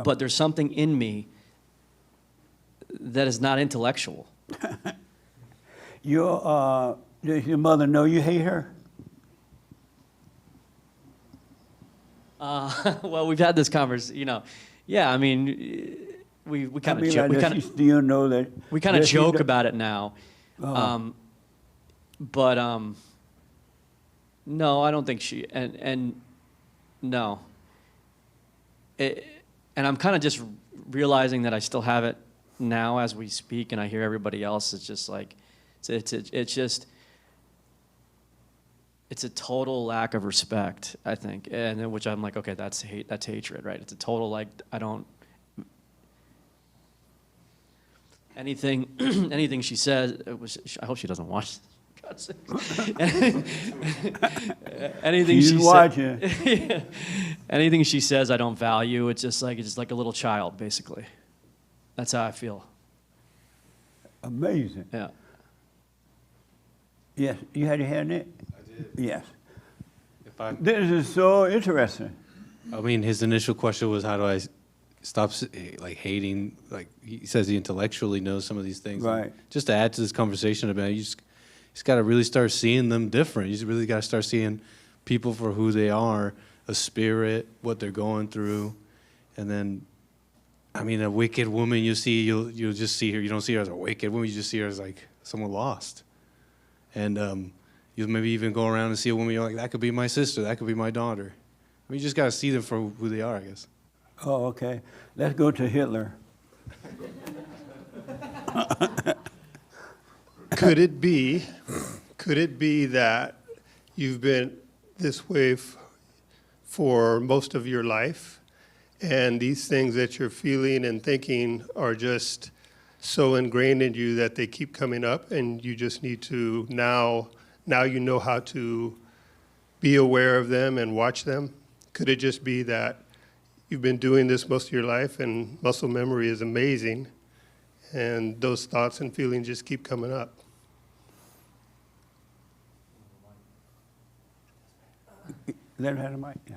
But there's something in me that is not intellectual.
Does your mother know you hate her?
Well, we've had this conversation. Yeah, I mean, we kind of joke.
Do you know that?
We kind of joke about it now. But no, I don't think she. And no. And I'm kind of just realizing that I still have it now as we speak, and I hear everybody else. It's just like, it's just. it's a total lack of respect, I think, and then, which I'm like, okay, that's hate, that's hatred, right? It's a total like I don't anything anything she says. I hope she doesn't watch this. God's sake. Anything
She's
she
watching.
yeah. Anything she says, I don't value. It's just like a little child, basically. That's how I feel.
Amazing.
Yeah.
Yes, you had your hand in it?
I did.
Yes.
This
is so interesting.
I mean, his initial question was, how do I stop like hating? Like he says, he intellectually knows some of these things.
Right.
And just to add to this conversation about, you just got to really start seeing them different. You just really got to start seeing people for who they are, a spirit, what they're going through, and then, I mean, a wicked woman you'll just see her. You don't see her as a wicked woman. You just see her as like someone lost. And you'll maybe even go around and see a woman, you're like, that could be my sister, that could be my daughter. I mean, you just got to see them for who they are, I guess.
Oh, okay. Let's go to Hitler.
Could it be that you've been this way for most of your life, and these things that you're feeling and thinking are just so ingrained in you that they keep coming up, and you just need to now you know how to be aware of them and watch them? Could it just be that you've been doing this most of your life and muscle memory is amazing, and those thoughts and feelings just keep coming up?
Let him have the mic. Yeah.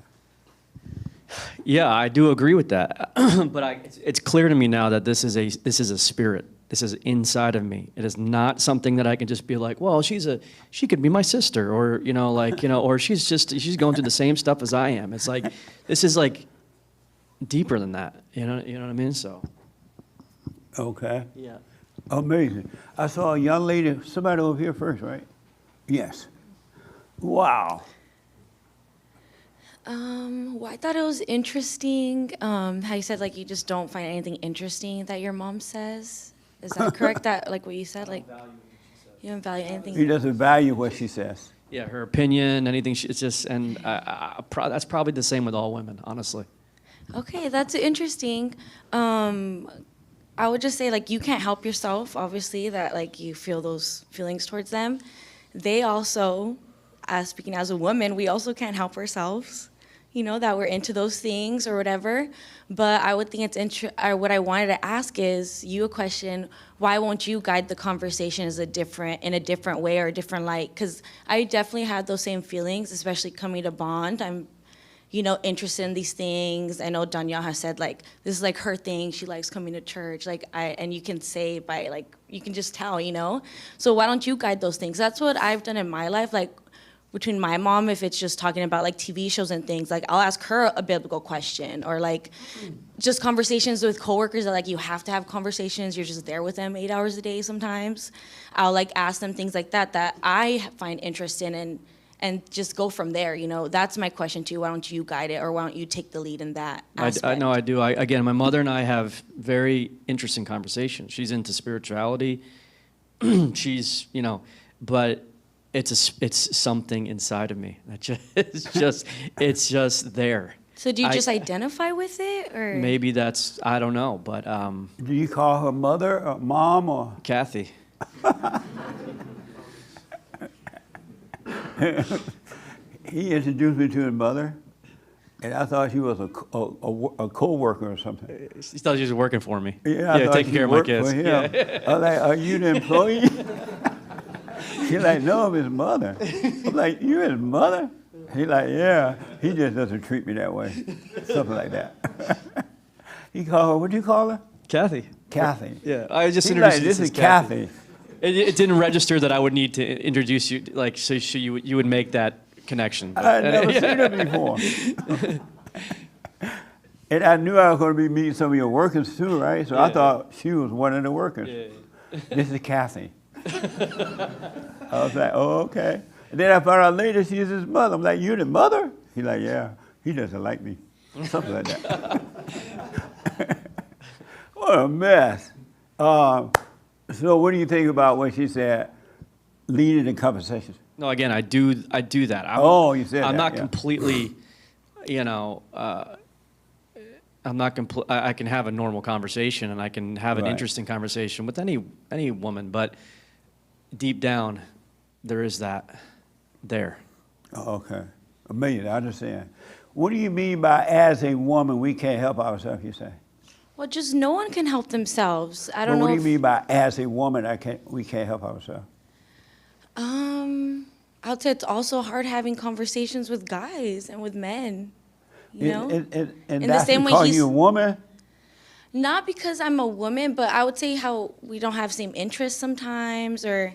Yeah, I do agree with that. But it's clear to me now that this is a spirit. This is inside of me. It is not something that I can just be like, well, she could be my sister, or or she's going through the same stuff as I am. It's like this is like deeper than that. You know what I mean? So.
Okay.
Yeah.
Amazing. I saw a young lady, somebody over here first, right? Yes. Wow.
Well, I thought it was interesting how you said like you just don't find anything interesting that your mom says. Is that correct? That like what you said, like you don't value anything.
He doesn't value what she says.
Yeah, her opinion, anything. It's just, and that's probably the same with all women, honestly.
Okay, that's interesting. I would just say like you can't help yourself. Obviously, that like you feel those feelings towards them. They also, speaking as a woman, we also can't help ourselves. That we're into those things or whatever. But I would think what I wanted to ask is you a question, why won't you guide the conversation in a different way or a different light? Because I definitely had those same feelings, especially coming to Bond. I'm, interested in these things. I know Danielle has said, like, this is like her thing. She likes coming to church. And you can say by, like, you can just tell, So why don't you guide those things? That's what I've done in my life. Like, between my mom, if it's just talking about like TV shows and things, like I'll ask her a biblical question, or like just conversations with coworkers that like you have to have conversations. You're just there with them 8 hours a day sometimes. I'll like ask them things like that I find interest in and just go from there. That's my question too. Why don't you guide it, or why don't you take the lead in that aspect?
I know I do. Again, my mother and I have very interesting conversations. She's into spirituality. She's, but it's something inside of me that it's just there.
So do you just identify with it, or
maybe that's, I don't know, but
do you call her mother or mom or
Cathy?
He introduced me to his mother, and I thought she was a co-worker or something.
He thought she was working for me.
Yeah,
taking care of my kids.
Yeah. I was like, are you the employee? She's like, no, I'm his mother. I'm like, you his mother? He's like, yeah. He just doesn't treat me that way. Something like that. He called her, what do you call her?
Kathy.
Kathy.
Yeah, I just
He's
introduced
like,
you
this
as
is Kathy.
It didn't register that I would need to introduce you, like, so you would make that connection.
I had never seen her before. And I knew I was going to be meeting some of your workers too, right? So I thought she was one of the workers. Yeah. This is Kathy. I was like, oh, okay. And then I found out later she's his mother. I'm like, you the mother? He's like, yeah. He doesn't like me. Something like that. What a mess. So what do you think about when she said leading the conversations?
No, again, I do that.
You said
I'm
that,
not
yeah.
completely, I'm not I can have a normal conversation and I can have an
Right.
interesting conversation with any woman, but deep down, there is that there.
Oh, okay. Amazing. I understand. What do you mean by as a woman we can't help ourselves, you say?
Well, just no one can help themselves. I don't
But
know.
what do you mean by as a woman we can't help ourselves?
I would say it's also hard having conversations with guys and with men. You know,
And
in
that's
the same way
because
he's
you're a woman?
not because I'm a woman, but I would say how we don't have same interests sometimes, or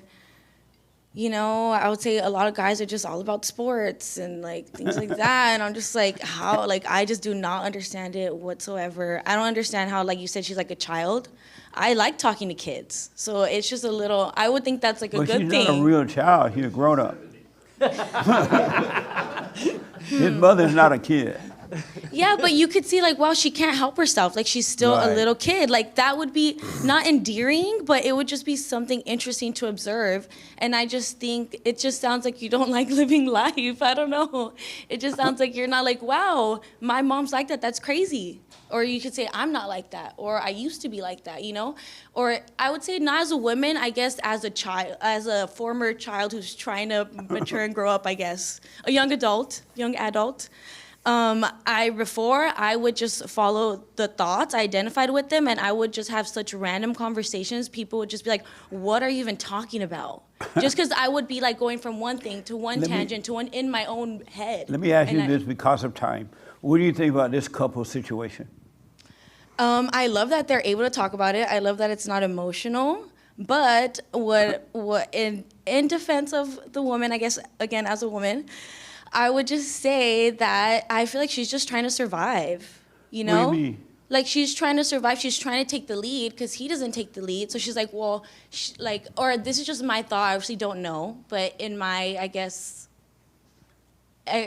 I would say a lot of guys are just all about sports and like things like that, and I'm just like, how? Like I just do not understand it whatsoever. I don't understand how, like you said, she's like a child. I like talking to kids, so it's just a little. I would think that's like a
But
good
she's
thing.
not a real child. She's a grown up. His mother's not a kid.
Yeah, but you could see like, wow, she can't help herself. Like she's still a
Right.
little kid. Like that would be not endearing, but it would just be something interesting to observe. And I just think it just sounds like you don't like living life. I don't know. It just sounds like you're not like, wow, my mom's like that. That's crazy. Or you could say, I'm not like that. Or I used to be like that, Or I would say not as a woman, I guess as a child, as a former child who's trying to mature and grow up, I guess. A young adult. I would just follow the thoughts, I identified with them, and I would just have such random conversations. People would just be like, what are you even talking about? Just because I would be like going from one thing to one tangent to one in my own head.
Let me ask you
And
this because of time. What do you think about this couple situation?
I love that they're able to talk about it. I love that it's not emotional. But what in defense of the woman, I guess, again, as a woman, I would just say that I feel like she's just trying to survive,
What do you mean?
Like she's trying to survive. She's trying to take the lead because he doesn't take the lead. So she's like, well, or this is just my thought. I obviously don't know. But in my, I guess,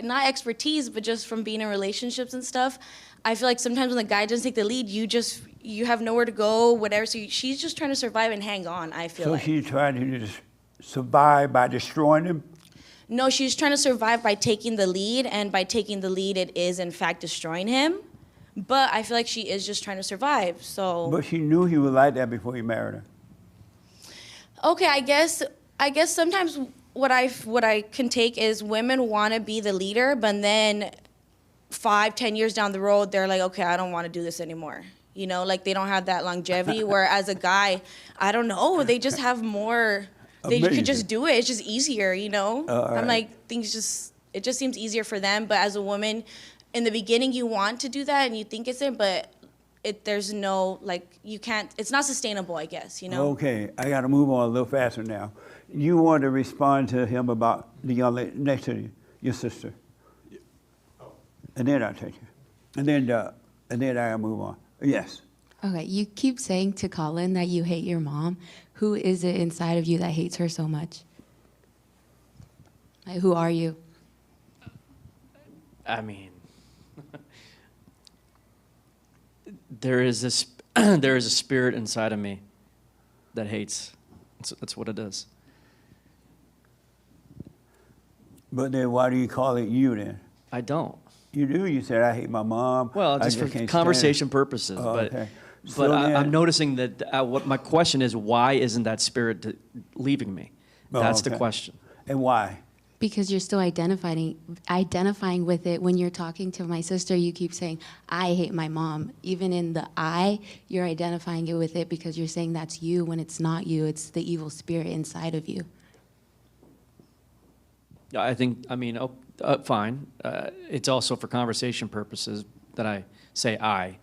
not expertise, but just from being in relationships and stuff, I feel like sometimes when the guy doesn't take the lead, you have nowhere to go, whatever. So she's just trying to survive and hang on, I feel like.
So she's trying to just survive by destroying him?
No, she's trying to survive by taking the lead, and by taking the lead, it is in fact destroying him. But I feel like she is just trying to survive. So.
But she knew he was like that before he married her.
Okay, I guess sometimes what I can take is women want to be the leader, but then 5-10 years down the road, they're like, okay, I don't want to do this anymore. Like they don't have that longevity. Whereas a guy, I don't know, they just have more. They could just do it. It's just easier, I'm like, it just seems easier for them. But as a woman, in the beginning, you want to do that and you think it's it, but there's no, like, you can't, it's not sustainable, I guess,
Okay, I got to move on a little faster now. You want to respond to him about the young lady next to you, your sister. And then I'll take you. And then I'll move on. Yes.
Okay, you keep saying to Colin that you hate your mom. Who is it inside of you that hates her so much? Like, who are you?
I mean, there is a spirit inside of me that hates. That's what it is.
But then why do you call it you then?
I don't.
You do? You said, I hate my mom.
Well,
I
just for
can't
conversation
stand it."
purposes.
Oh,
but
okay.
but
So then-
I'm noticing that what my question is, why isn't that spirit leaving me? That's the
okay.
question.
And why?
Because you're still identifying with it. When you're talking to my sister, you keep saying, I hate my mom. Even in the you're identifying it with it because you're saying that's you when it's not you. It's the evil spirit inside of you.
I think, fine. It's also for conversation purposes that I say I,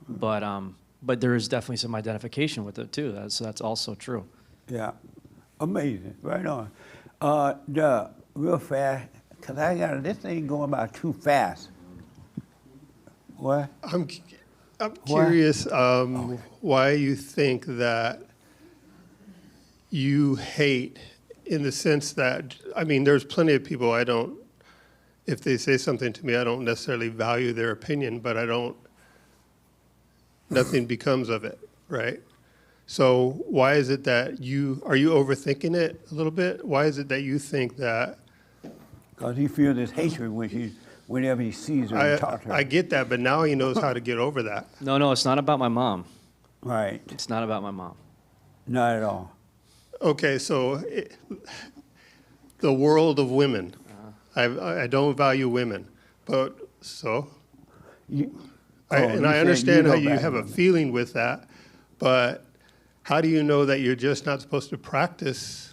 but there is definitely some identification with it too. That's also true.
Yeah. Amazing. Right on. Real fast, because I got this thing going by too fast. What?
I'm curious why you think that you hate, in the sense that, there's plenty of people if they say something to me, I don't necessarily value their opinion, but nothing becomes of it, right? So why is it that are you overthinking it a little bit? Why is it that you think that
Because he feels this hatred whenever he sees her and talks to her.
I get that, but now he knows how to get over that.
No, it's not about my mom.
Right.
It's not about my mom.
Not at all.
Okay, so the world of women. I don't value women, but so. I understand how you have a feeling with that, but how do you know that you're just not supposed to practice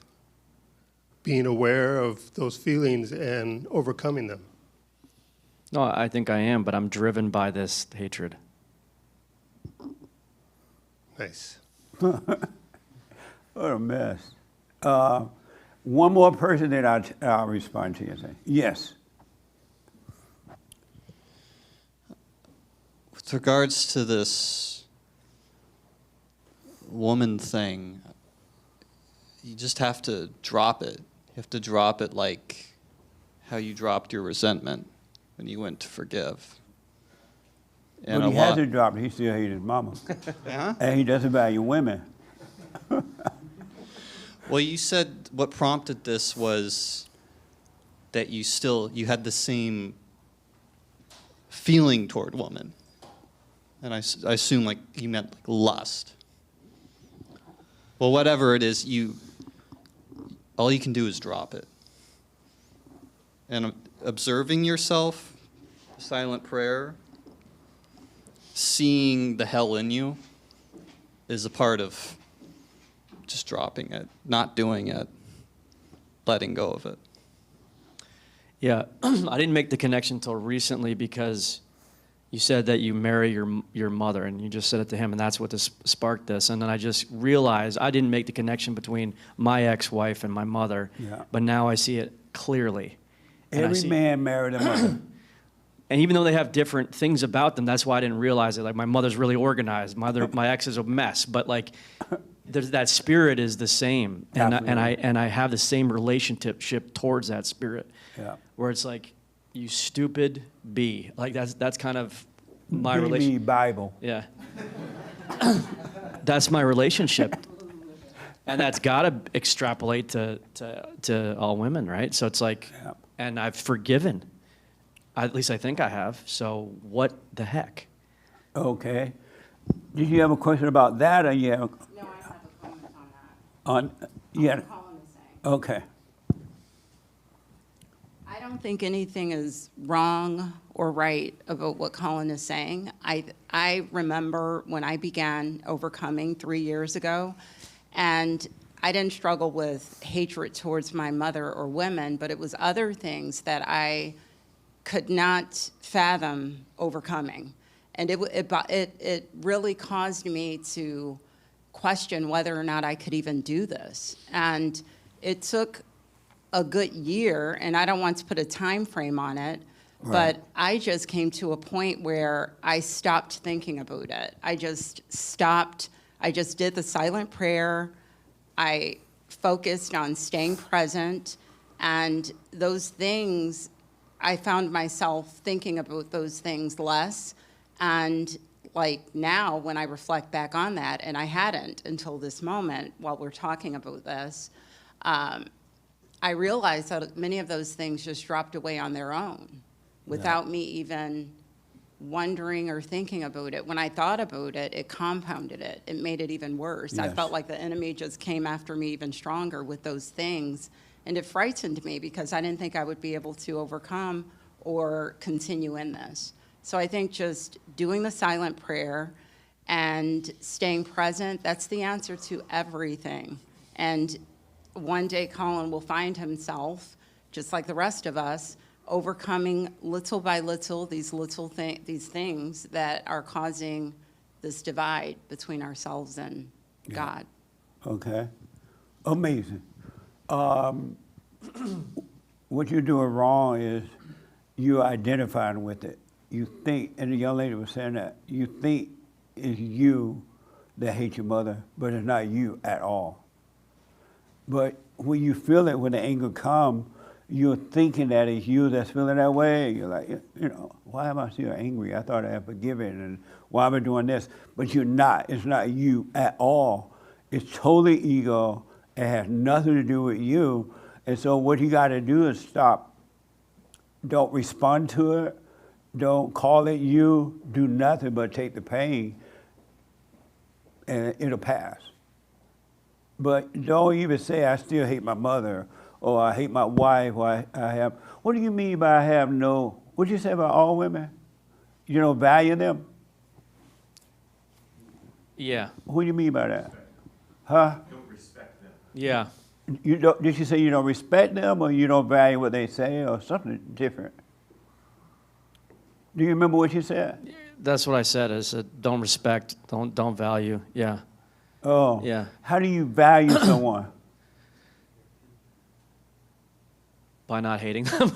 being aware of those feelings and overcoming them?
No, I think I am, but I'm driven by this hatred.
Nice.
What a mess. One more person, then I'll respond to you. Yes.
With regards to this woman thing, you just have to drop it. You have to drop it like how you dropped your resentment when you went to forgive.
But he hasn't dropped it. He still hates his mama. And he doesn't value women.
Well, you said what prompted this was that you had the same feeling toward women. And I assume like you meant like lust. Well, whatever it is, all you can do is drop it. And observing yourself, silent prayer, seeing the hell in you is a part of just dropping it, not doing it, letting go of it.
Yeah, I didn't make the connection until recently because you said that you marry your mother, and you just said it to him, and that's what sparked this. And then I just realized I didn't make the connection between my ex-wife and my mother, but now I see it clearly.
Every man married a mother.
And even though they have different things about them, that's why I didn't realize it. Like my mother's really organized. My ex is a mess, but like that spirit is the same, and I have the same relationship towards that spirit. Yeah. Where it's like, you stupid bee. Like that's kind of my relationship.
Bible.
Yeah. That's my relationship. And that's got to extrapolate to all women, right? So it's like, and I've forgiven. At least I think I have. So what the heck?
Okay. Did you have a question about that, or you have? No, I have a comment on that. Yeah. Okay.
I don't think anything is wrong or right about what Colin is saying. I remember when I began overcoming 3 years ago, and I didn't struggle with hatred towards my mother or women, but it was other things that I could not fathom overcoming. And it really caused me to question whether or not I could even do this. And it took a good year, and I don't want to put a time frame on it, but I just came to a point where I stopped thinking about it. I just stopped. I just did the silent prayer. I focused on staying present, and those things, I found myself thinking about those things less. And like now, when I reflect back on that, and I hadn't until this moment while we're talking about this, I realized that many of those things just dropped away on their own without me even wondering or thinking about it. When I thought about it, it compounded it. It made it even worse. I felt like the enemy just came after me even stronger with those things. And it frightened me because I didn't think I would be able to overcome or continue in this. So I think just doing the silent prayer and staying present, that's the answer to everything. And one day Colin will find himself, just like the rest of us, overcoming little by little these things that are causing this divide between ourselves and God.
Okay. Amazing. What you're doing wrong is you're identifying with it. You think, and the young lady was saying that, you think it's you that hate your mother, but it's not you at all. But when you feel it, when the anger comes, you're thinking that it's you that's feeling that way. You're like, why am I still angry? I thought I had forgiven, and why am I doing this? But you're not. It's not you at all. It's totally ego. It has nothing to do with you. And so what you got to do is stop don't respond to it, don't call it you, do nothing but take the pain, and it'll pass. But don't even say, I still hate my mother, or I hate my wife, or I have, what do you mean by I have no, what did you say about all women? You don't value them?
Yeah.
What do you mean by that? Huh?
Don't respect them. Yeah.
You don't, did you say you don't respect them, or you don't value what they say, or something different? Do you remember what you said?
That's what I said. I said, don't respect, don't value. Yeah.
Oh.
Yeah.
How do you value someone?
By not hating them.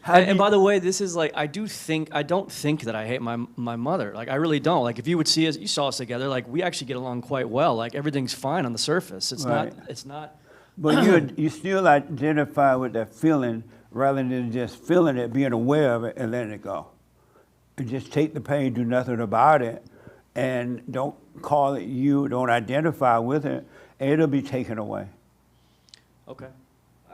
And by the way, this is like, I don't think that I hate my mother. Like, I really don't. Like, if you would see us, you saw us together, like, we actually get along quite well. Like, everything's fine on the surface. It's not.
But you still identify with that feeling rather than just feeling it, being aware of it, and letting it go. And just take the pain, do nothing about it, and don't call it you, don't identify with it, and it'll be taken away.
Okay.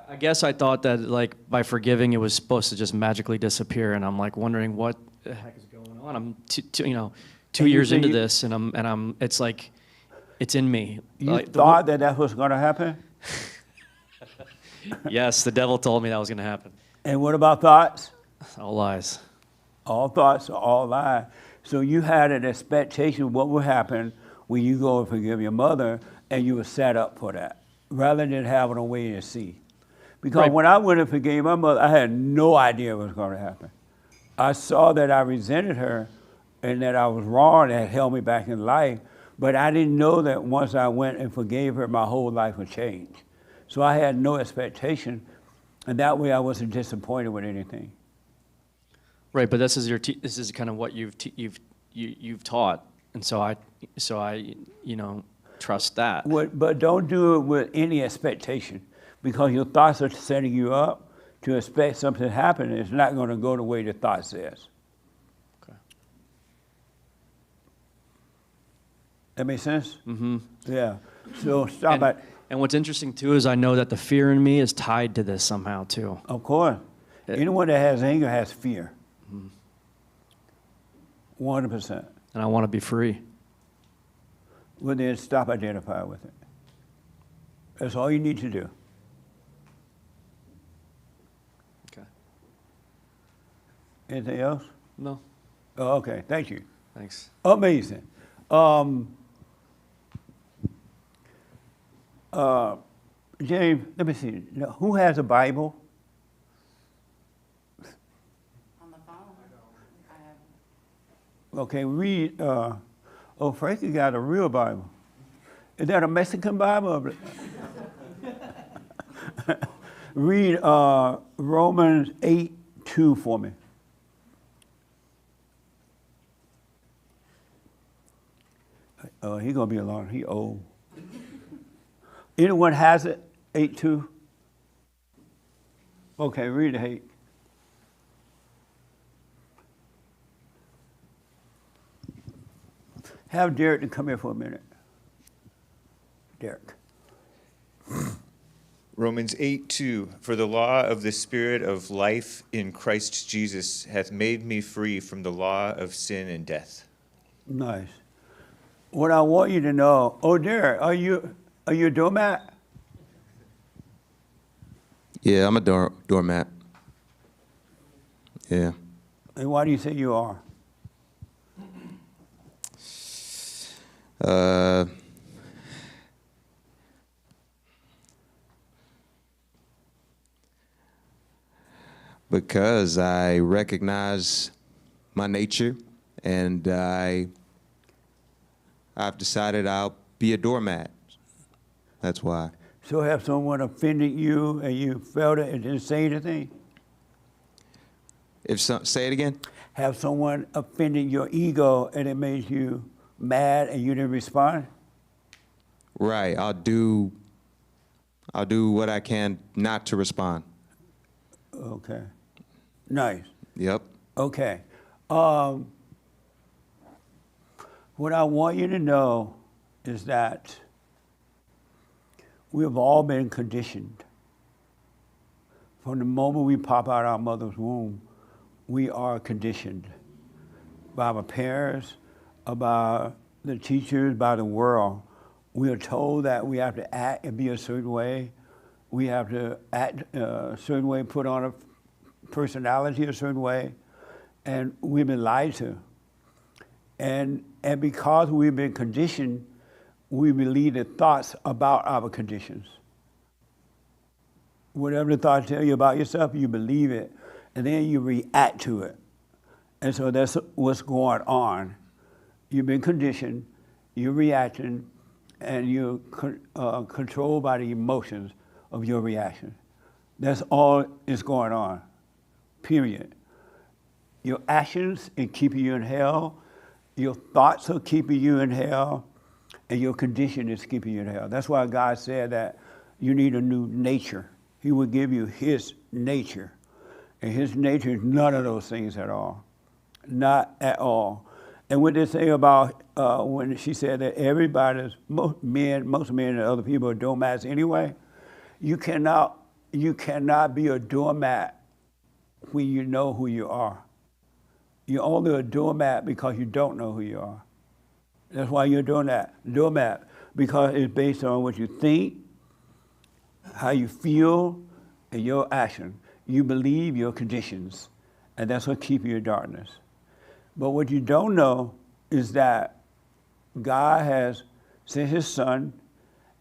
I guess I thought that, like, by forgiving, it was supposed to just magically disappear, and I'm like wondering what the heck is going on. I'm 2 years into this, and I'm it's like it's in me.
You
like,
thought that was going to happen?
Yes, the devil told me that was going to happen.
And what about thoughts?
All lies.
All thoughts are all lies. So you had an expectation of what would happen when you go and forgive your mother, and you were set up for that, rather than having a way to see. Because when I went and forgave my mother, I had no idea what was going to happen. I saw that I resented her and that I was wrong, that held me back in life, but I didn't know that once I went and forgave her, my whole life would change. So I had no expectation, and that way I wasn't disappointed with anything.
Right, but this is kind of what you've taught, and so I trust that.
But don't do it with any expectation, because your thoughts are setting you up to expect something to happen, and it's not going to go the way the thought says.
Okay.
That make sense?
Mm-hmm.
Yeah. So stop it.
And what's interesting too is I know that the fear in me is tied to this somehow too.
Of course. Anyone that has anger has fear. 100%.
And I want to be free.
Well, then stop identifying with it. That's all you need to do.
Okay.
Anything else?
No.
Oh, okay. Thank you.
Thanks.
Amazing. James, let me see. Who has a Bible?
On the phone.
Okay, read. Frankie got a real Bible. Is that a Mexican Bible? Read Romans 8:2 for me. He's gonna be alone. He old. Anyone has it? 8:2. Okay, read the Hake. Have Derrick to come here for a minute. Derrick.
Romans 8:2, for the law of the Spirit of life in Christ Jesus hath made me free from the law of sin and death.
Nice. What I want you to know, Derrick, are you a doormat?
Yeah, I'm a doormat. Yeah.
And why do you say you are?
Because I recognize my nature, and I've decided I'll be a doormat. That's why.
So have someone offended you and you felt it and didn't say anything?
Say it again?
Have someone offended your ego and it made you mad and you didn't respond?
Right. I'll do what I can not to respond.
Okay. Nice.
Yep.
Okay. What I want you to know is that we have all been conditioned. From the moment we pop out our mother's womb, we are conditioned by our parents, by the teachers, by the world. We are told that we have to act and be a certain way. We have to act a certain way, put on a personality a certain way, and we've been lied to. And because we've been conditioned, we believe the thoughts about our conditions. Whatever the thoughts tell you about yourself, you believe it, and then you react to it. And so that's what's going on. You've been conditioned, you're reacting, and you're controlled by the emotions of your reaction. That's all is going on, period. Your actions are keeping you in hell, your thoughts are keeping you in hell, and your condition is keeping you in hell. That's why God said that you need a new nature. He will give you his nature. And his nature is none of those things at all. Not at all. And what they say about when she said that most men and other people are doormats anyway, you cannot be a doormat when you know who you are. You're only a doormat because you don't know who you are. That's why you're doing that, doormat, because it's based on what you think, how you feel, and your action. You believe your conditions, and that's what keeps you in darkness. But what you don't know is that God has sent his son,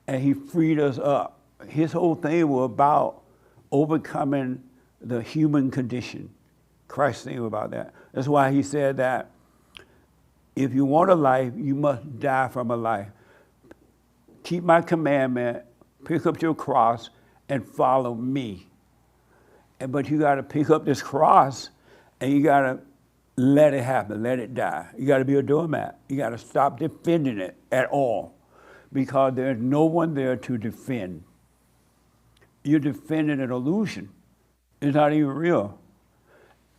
and he freed us up. His whole thing was about overcoming the human condition. Christ's thing was about that. That's why he said that if you want a life, you must die from a life. Keep my commandment, pick up your cross, and follow me. But you got to pick up this cross, and you got to let it happen, let it die. You got to be a doormat. You got to stop defending it at all, because there's no one there to defend. You're defending an illusion. It's not even real,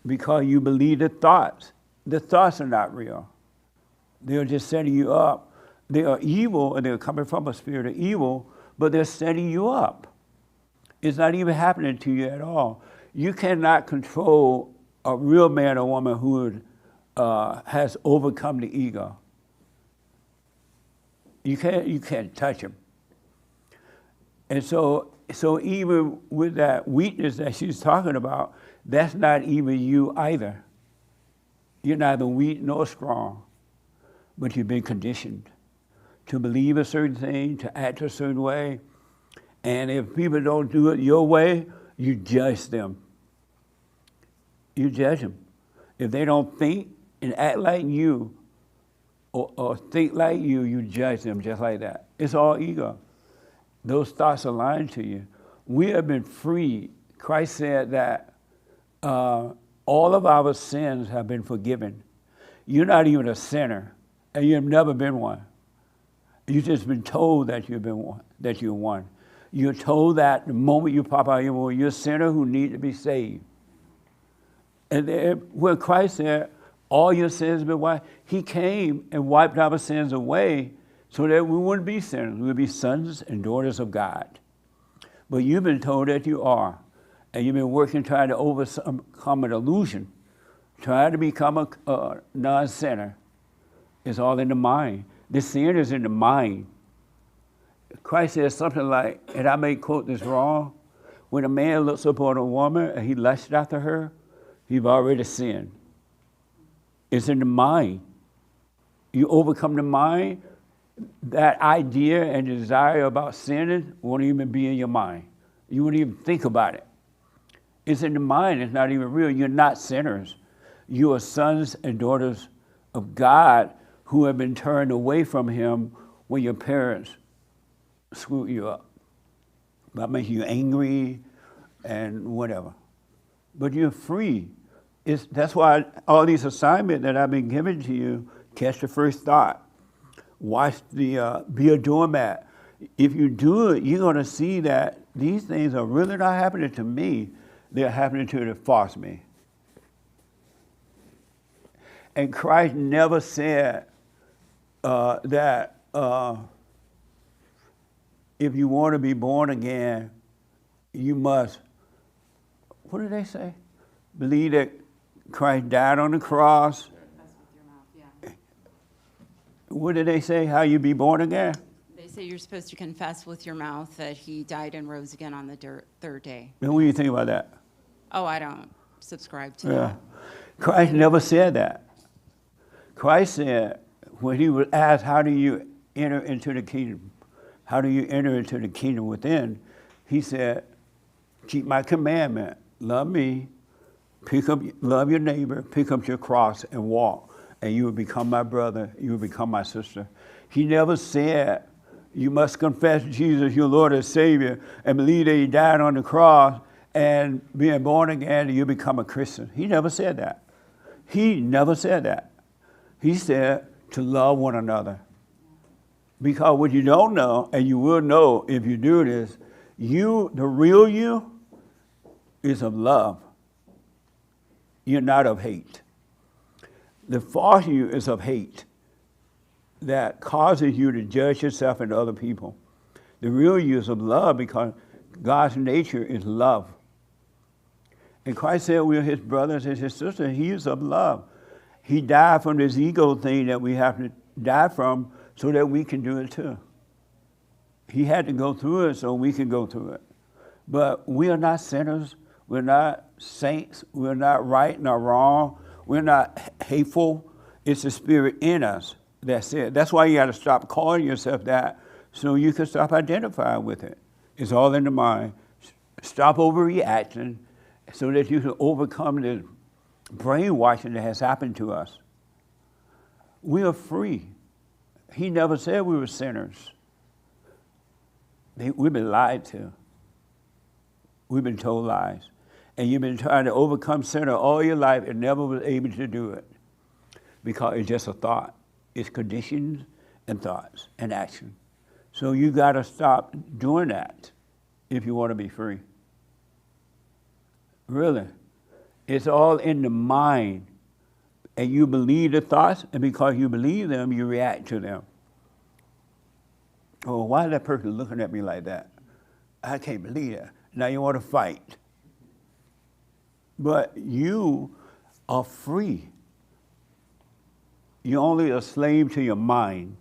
because you believe the thoughts. The thoughts are not real. They're just setting you up. They are evil, and they're coming from a spirit of evil, but they're setting you up. It's not even happening to you at all. You cannot control a real man or woman who has overcome the ego. You can't touch him. And so even with that weakness that she's talking about, that's not even you either. You're neither weak nor strong, but you've been conditioned to believe a certain thing, to act a certain way. And if people don't do it your way, you judge them. You judge them. If they don't think and act like you or think like you judge them just like that. It's all ego. Those thoughts are lying to you. We have been freed. Christ said that all of our sins have been forgiven. You're not even a sinner, and you have never been one. You've just been told that you've been one, that you're one. You're told that the moment you pop out of your womb, you're a sinner who needs to be saved. And when Christ said, all your sins have been wiped, he came and wiped our sins away so that we wouldn't be sinners. We would be sons and daughters of God. But you've been told that you are. And you've been working trying to overcome an illusion, trying to become a non-sinner. It's all in the mind. The sin is in the mind. Christ says something like, and I may quote this wrong, when a man looks upon a woman and he lusts after her, he's already sinned. It's in the mind. You overcome the mind, that idea and desire about sinning won't even be in your mind. You won't even think about it. It's in the mind, it's not even real. You're not sinners. You are sons and daughters of God who have been turned away from him when your parents screwed you up. That makes you angry and whatever. But you're free. That's why all these assignments that I've been giving to you, catch the first thought, watch be a doormat. If you do it, you're going to see that these things are really not happening to me. They're happening to the false me. And Christ never said that if you want to be born again, you must what did they say? Believe that Christ died on the cross. What did they say? How you be born again?
They say you're supposed to confess with your mouth that he died and rose again on the third day.
And what do you think about that?
Oh, I don't subscribe to
Yeah.
that.
Christ never said that. Christ said, when he was asked, how do you enter into the kingdom? How do you enter into the kingdom within? He said, keep my commandment, love me, love your neighbor, pick up your cross and walk, and you will become my brother, you will become my sister. He never said, you must confess Jesus, your Lord and Savior, and believe that he died on the cross, and being born again, you become a Christian. He never said that. He never said that. He said to love one another. Because what you don't know, and you will know if you do this, you, the real you, is of love. You're not of hate. The false you is of hate that causes you to judge yourself and other people. The real you is of love because God's nature is love. And Christ said we're his brothers and his sisters. He is of love. He died from this ego thing that we have to die from so that we can do it too. He had to go through it so we can go through it. But we are not sinners. We're not saints. We're not right nor wrong. We're not hateful. It's the spirit in us. That's it. That's why you got to stop calling yourself that so you can stop identifying with it. It's all in the mind. Stop overreacting so that you can overcome the brainwashing that has happened to us. We are free. He never said we were sinners. We've been lied to. We've been told lies. And you've been trying to overcome sin all your life and never was able to do it because it's just a thought. It's conditions and thoughts and action. So you got to stop doing that if you want to be free. Really. It's all in the mind. And you believe the thoughts, and because you believe them, you react to them. Oh, why is that person looking at me like that? I can't believe that. Now you want to fight. But you are free. You're only a slave to your mind.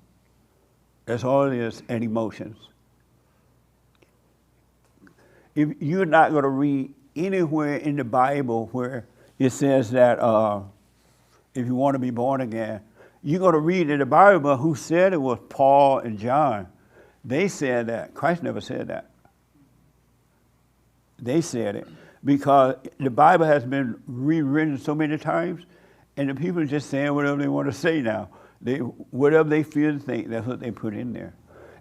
That's all it is, and emotions. If you're not going to read anywhere in the Bible where it says that if you want to be born again, you're going to read in the Bible who said it was Paul and John. They said that. Christ never said that. They said it because the Bible has been rewritten so many times, and the people are just saying whatever they want to say now. Whatever they feel to think, that's what they put in there.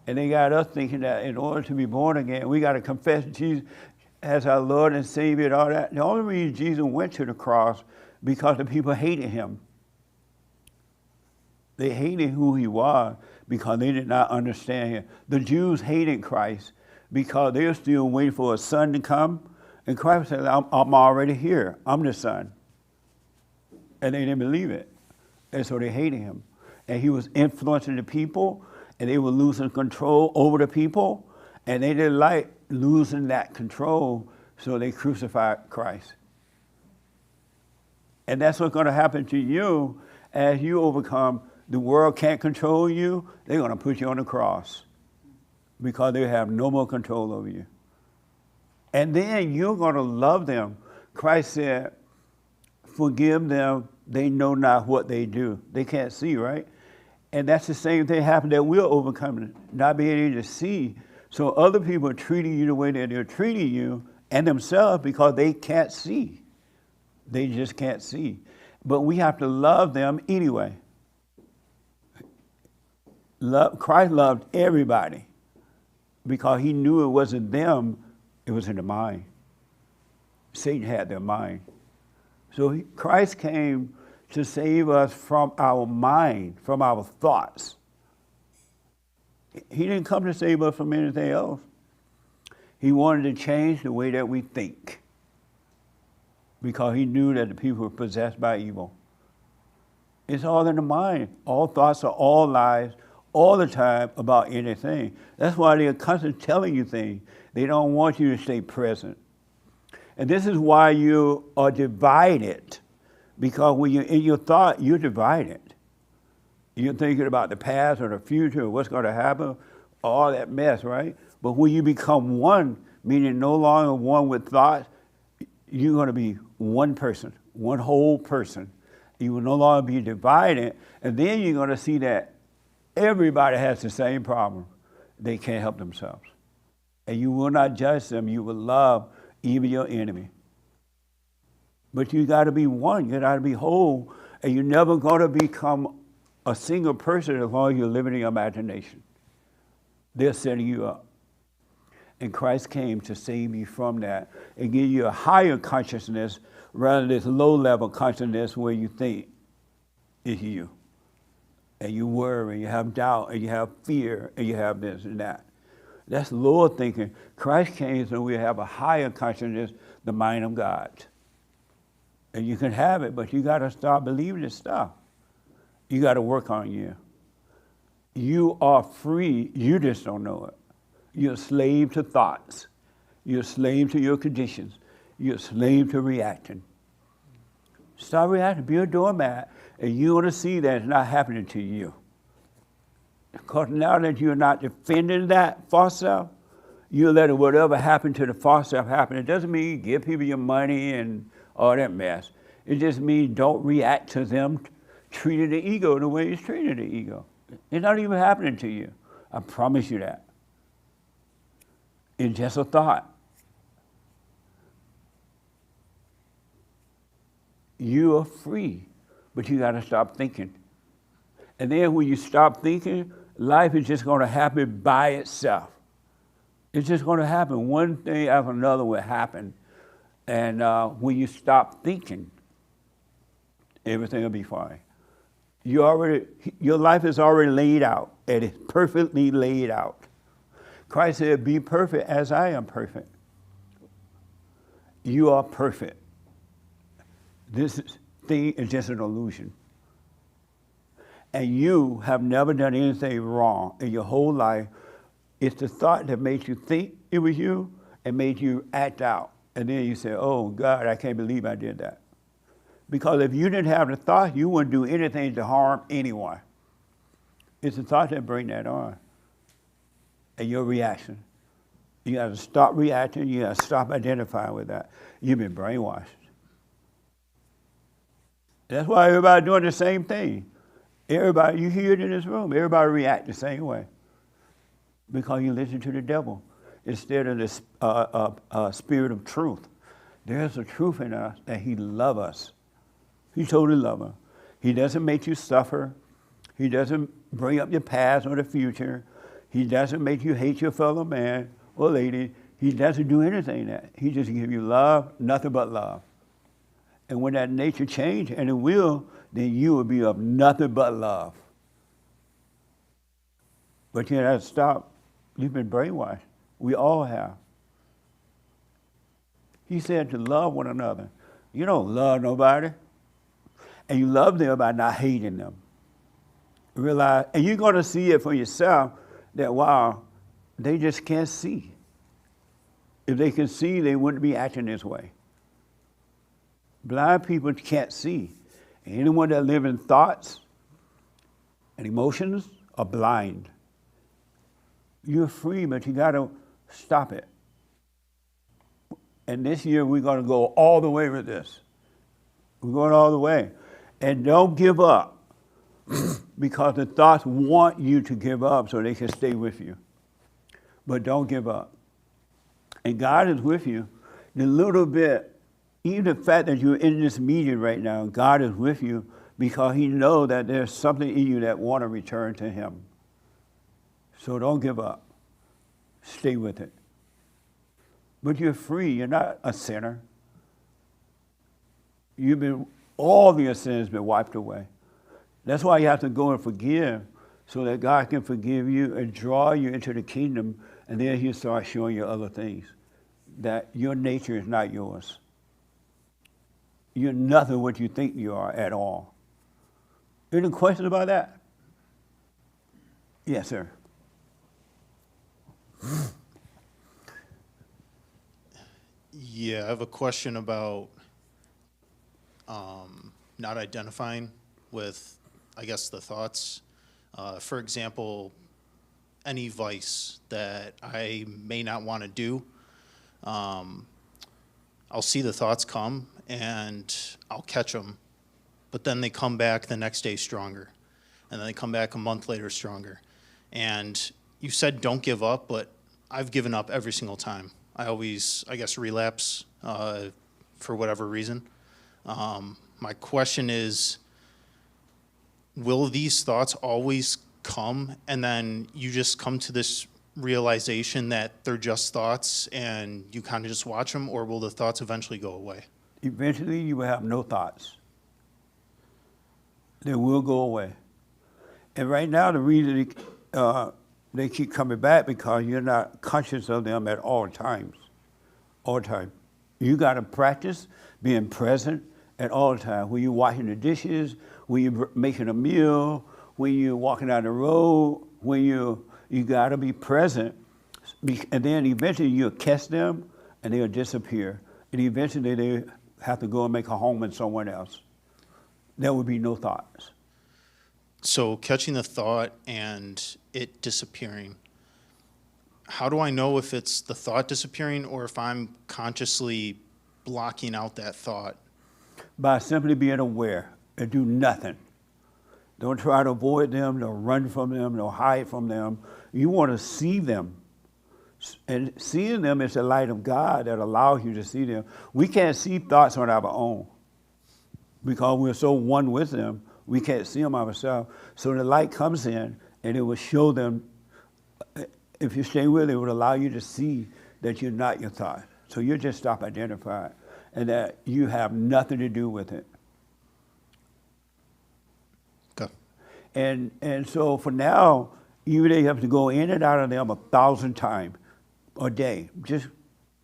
And they got us thinking that in order to be born again, we got to confess Jesus as our Lord and Savior and all that. The only reason Jesus went to the cross because the people hated him. They hated who he was because they did not understand him. The Jews hated Christ because they were still waiting for a son to come. And Christ said, I'm already here. I'm the son. And they didn't believe it. And so they hated him. And he was influencing the people, and they were losing control over the people, and they didn't like losing that control, so they crucified Christ. And that's what's going to happen to you as you overcome. The world can't control you. They're going to put you on the cross because they have no more control over you. And then you're going to love them. Christ said, forgive them. They know not what they do. They can't see, right? And that's the same thing happened that we're overcoming, not being able to see. So other people are treating you the way that they're treating you and themselves because they can't see. They just can't see. But we have to love them anyway. Christ loved everybody because he knew it wasn't them, it was in the mind. Satan had their mind. So Christ came to save us from our mind, from our thoughts. He didn't come to save us from anything else. He wanted to change the way that we think because he knew that the people were possessed by evil. It's all in the mind. All thoughts are all lies all the time about anything. That's why they're constantly telling you things. They don't want you to stay present. And this is why you are divided. Because when you're in your thought, you're divided. You're thinking about the past or the future or what's going to happen, all that mess, right? But when you become one, meaning no longer one with thoughts, you're going to be one person, one whole person. You will no longer be divided. And then you're going to see that everybody has the same problem. They can't help themselves. And you will not judge them. You will love even your enemy. But you got to be one. You got to be whole. And you're never going to become a single person as long as you're living in your imagination. They're setting you up. And Christ came to save you from that and give you a higher consciousness rather than this low-level consciousness where you think it's you. And you worry, and you have doubt, and you have fear, and you have this and that. That's lower thinking. Christ came so we have a higher consciousness, the mind of God. And you can have it, but you got to start believing this stuff. You got to work on you. You are free. You just don't know it. You're a slave to thoughts. You're a slave to your conditions. You're a slave to reacting. Stop reacting. Be a doormat, and you're going to see that it's not happening to you. Because now that you're not defending that false self, you're letting whatever happened to the false self happen. It doesn't mean you give people your money and all that mess. It just means don't react to them treating the ego the way it's treating the ego. It's not even happening to you. I promise you that. It's just a thought. You are free, but you got to stop thinking. And then when you stop thinking, life is just going to happen by itself. It's just going to happen. One thing after another will happen. And when you stop thinking, everything will be fine. Your life is already laid out, and it's perfectly laid out. Christ said, be perfect as I am perfect. You are perfect. This thing is just an illusion. And you have never done anything wrong in your whole life. It's the thought that made you think it was you and made you act out. And then you say, oh, God, I can't believe I did that. Because if you didn't have the thought, you wouldn't do anything to harm anyone. It's the thought that bring that on. And your reaction. You got to stop reacting. You got to stop identifying with that. You've been brainwashed. That's why everybody doing the same thing. Everybody, you hear it in this room, everybody react the same way. Because you listen to the devil instead of the spirit of truth. There's a truth in us that he loves us. He totally loves us. He doesn't make you suffer. He doesn't bring up your past or the future. He doesn't make you hate your fellow man or lady. He doesn't do anything that. He just gives you love, nothing but love. And when that nature changes, and it will, then you will be of nothing but love. But you have to stop. You've been brainwashed. We all have. He said to love one another. You don't love nobody. And you love them by not hating them. Realize, and you're going to see it for yourself that, wow, they just can't see. If they could see, they wouldn't be acting this way. Blind people can't see. And anyone that lives in thoughts and emotions are blind. You're free, but you got to stop it. And this year we're going to go all the way with this. We're going all the way. And don't give up because the thoughts want you to give up so they can stay with you. But don't give up. And God is with you. The little bit, even the fact that you're in this meeting right now, God is with you because he knows that there's something in you that want to return to him. So don't give up. Stay with it. But you're free. You're not a sinner. All of your sins have been wiped away. That's why you have to go and forgive so that God can forgive you and draw you into the kingdom, and then he'll start showing you other things. That your nature is not yours. You're nothing what you think you are at all. Any questions about that? Yes, sir.
Yeah, I have a question about not identifying with, I guess, the thoughts. For example, any vice that I may not want to do, I'll see the thoughts come and I'll catch them, but then they come back the next day stronger, and then they come back a month later stronger. And you said don't give up, but I've given up every single time. I always, I guess, relapse for whatever reason. My question is, will these thoughts always come, and then you just come to this realization that they're just thoughts and you kind of just watch them, or will the thoughts eventually go away?
Eventually, you will have no thoughts. They will go away. And right now, the reason they keep coming back because you're not conscious of them at all times. All the time. You got to practice being present at all times. When you're washing the dishes, when you're making a meal, when you're walking down the road, when you got to be present. And then eventually you'll catch them and they'll disappear. And eventually they have to go and make a home in someone else. There will be no thoughts.
So catching the thought and it disappearing, how do I know if it's the thought disappearing or if I'm consciously blocking out that thought?
By simply being aware and do nothing. Don't try to avoid them, don't run from them, don't hide from them. You want to see them. And seeing them is the light of God that allows you to see them. We can't see thoughts on our own because we're so one with them. We can't see them ourselves. So the light comes in and it will show them. If you stay with it, it would allow you to see that you're not your thought. So you just stop identifying and that you have nothing to do with it.
Okay.
And so for now, you really have to go in and out of them 1,000 times a day. Just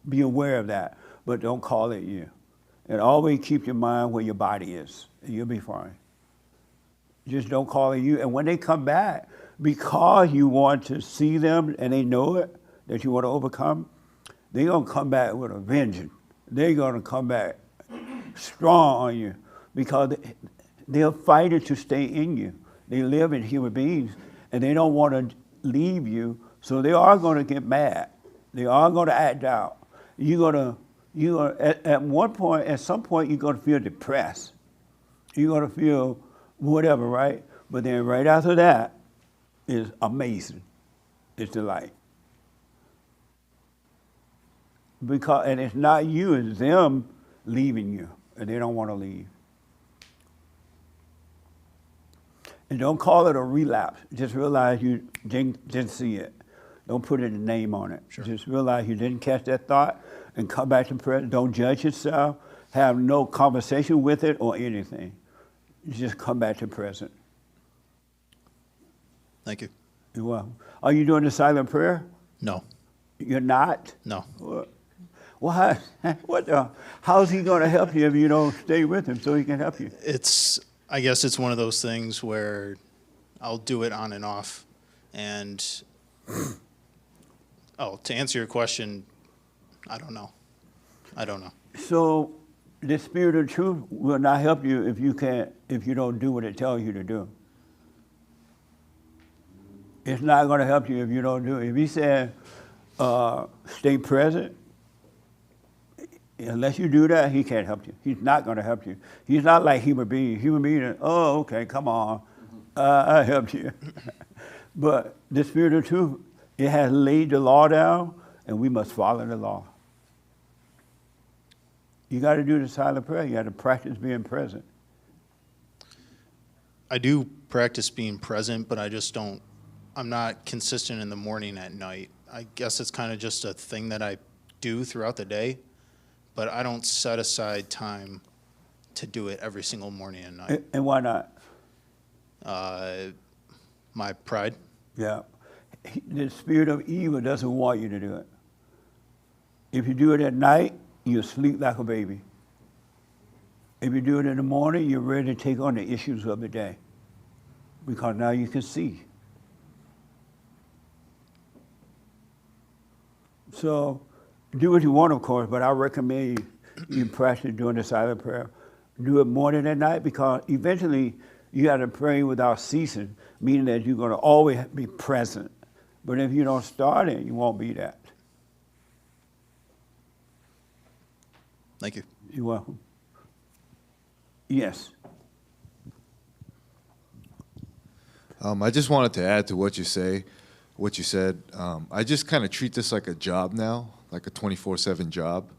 be aware of that, but don't call it you. And always keep your mind where your body is, and you'll be fine. Just don't call it you. And when they come back, because you want to see them and they know it, that you want to overcome, they're going to come back with a vengeance. They're going to come back strong on you because they're fighting to stay in you. They live in human beings and they don't want to leave you, so they are going to get mad. They are going to act out. At some point, you're going to feel depressed. You're going to feel whatever, right? But then right after that is amazing. It's the light. And it's not you, it's them leaving you, and they don't want to leave. And don't call it a relapse. Just realize you didn't see it. Don't put a name on it. Sure. Just realize you didn't catch that thought and come back to present. Don't judge yourself. Have no conversation with it or anything. You just come back to present.
Thank you.
You're welcome. Are you doing the silent prayer?
No.
You're not?
No.
Well, how's he going to help you if you don't stay with him so he can help you?
I guess it's one of those things where I'll do it on and off. And, to answer your question, I don't know.
So the Spirit of Truth will not help you if you don't do what it tells you to do. It's not going to help you if you don't do it. If he said, stay present, unless you do that, he can't help you. He's not going to help you. He's not like human beings. Human beings, okay, come on, I helped you. But the Spirit of Truth, it has laid the law down, and we must follow the law. You got to do the silent prayer. You got to practice being present.
I do practice being present, but I'm not consistent in the morning at night. I guess it's kind of just a thing that I do throughout the day, but I don't set aside time to do it every single morning and night.
And why not?
My pride.
Yeah. The spirit of evil doesn't want you to do it. If you do it at night, you'll sleep like a baby. If you do it in the morning, you're ready to take on the issues of the day because now you can see. So Do what you want, of course, but I recommend you practice doing the silent prayer. Do it morning and night, because eventually you got to pray without ceasing, meaning that you're going to always be present. But if you don't start it, you won't be that.
Thank you.
You're welcome. Yes.
I just wanted to add to what you said. I just kind of treat this like a job now, like a 24/7 job.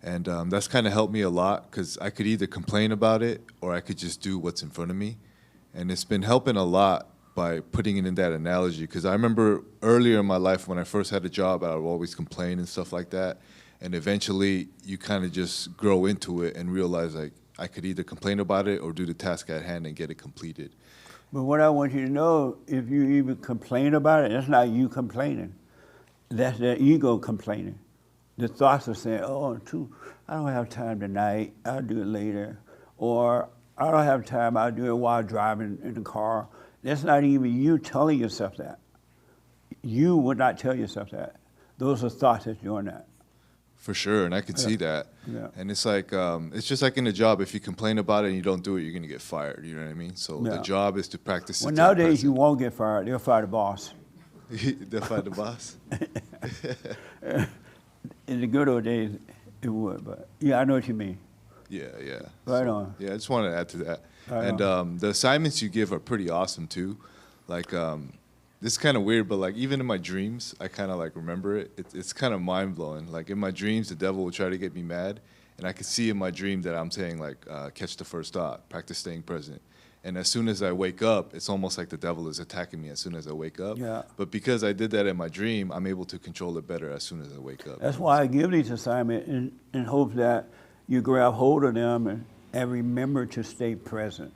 And that's kind of helped me a lot, because I could either complain about it or I could just do what's in front of me. And it's been helping a lot by putting it in that analogy, because I remember earlier in my life when I first had a job, I would always complain and stuff like that. And eventually you kind of just grow into it and realize like I could either complain about it or do the task at hand and get it completed.
But what I want you to know, if you even complain about it, that's not you complaining. That's their ego complaining. The thoughts are saying, oh, I don't have time tonight, I'll do it later. Or I don't have time, I'll do it while driving in the car. That's not even you telling yourself that. You would not tell yourself that. Those are thoughts that's doing that.
For sure, and I can see that.
Yeah.
And it's like, it's just like in a job, if you complain about it and you don't do it, you're gonna get fired, you know what I mean? So the job is to practice it.
Well, nowadays you won't get fired, they'll fire the boss.
They'll fire the boss?
In the good old days, it would, but yeah, I know what you mean.
Yeah.
Right on.
Yeah, I just wanted to add to that.
Right
And the assignments you give are pretty awesome too. Like, this is kind of weird, but like even in my dreams, I kind of like remember it. It's kind of mind blowing. Like in my dreams, the devil will try to get me mad, and I can see in my dream that I'm saying like, catch the first thought, practice staying present. And as soon as I wake up, it's almost like the devil is attacking me as soon as I wake up.
Yeah.
But because I did that in my dream, I'm able to control it better as soon as I wake up.
That's why I give these assignments in hopes that you grab hold of them and remember to stay present.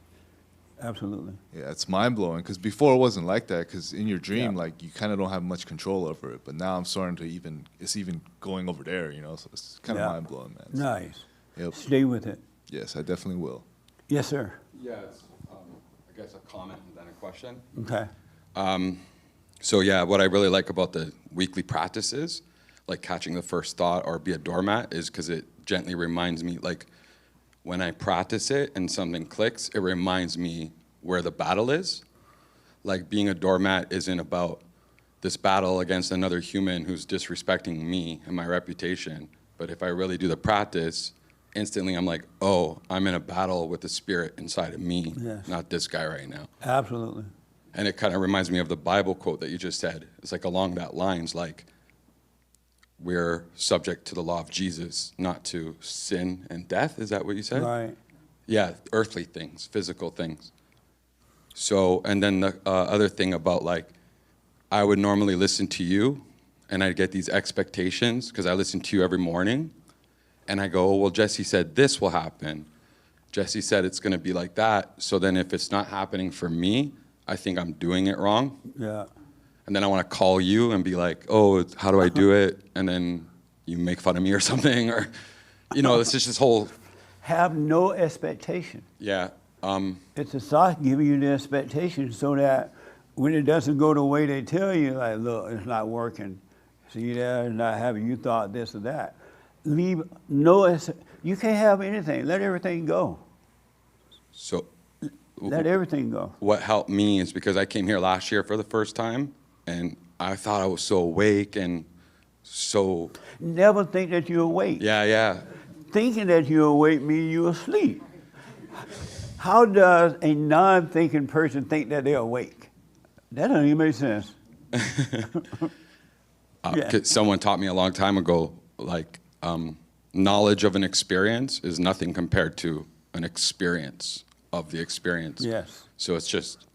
Absolutely.
Yeah, it's mind blowing, because before it wasn't like that, because in your dream, like you kind of don't have much control over it. But now I'm starting to it's even going over there, you know, so it's kind of mind blowing, man.
Nice.
Yep.
Stay with it.
Yes, I definitely will.
Yes, sir.
Yeah, it's, I guess a comment and then a question.
Okay.
So yeah, what I really like about the weekly practices, like catching the first thought or be a doormat, is because it gently reminds me, like when I practice it and something clicks, it reminds me where the battle is. Like being a doormat isn't about this battle against another human who's disrespecting me and my reputation. But if I really do the practice, instantly I'm like, oh, I'm in a battle with the spirit inside of me, not this guy right now.
Absolutely.
And it kind of reminds me of the Bible quote that you just said. It's like along that lines, like we're subject to the law of Jesus, not to sin and death. Is that what you said?
Right.
Yeah, earthly things, physical things. So, and then the other thing about like, I would normally listen to you and I'd get these expectations because I listen to you every morning. And I go, oh, well, Jesse said this will happen. Jesse said it's going to be like that. So then if it's not happening for me, I think I'm doing it wrong.
Yeah.
And then I want to call you and be like, oh, how do I do it? And then you make fun of me or something. Or, you know, it's just this whole...
Have no expectation.
Yeah.
It's a thought giving you the expectation so that when it doesn't go the way they tell you, like, look, it's not working. See, there, it's not having, you thought this or that. Leave no, you can't have anything. Let everything go.
So...
Let everything go.
What helped me is because I came here last year for the first time, and I thought I was so awake and so...
Never think that you're awake.
Yeah.
Thinking that you're awake means you're asleep. How does a non-thinking person think that they're awake? That doesn't even make sense.
Someone taught me a long time ago, like, knowledge of an experience is nothing compared to an experience of the experience.
Yes.
So it's just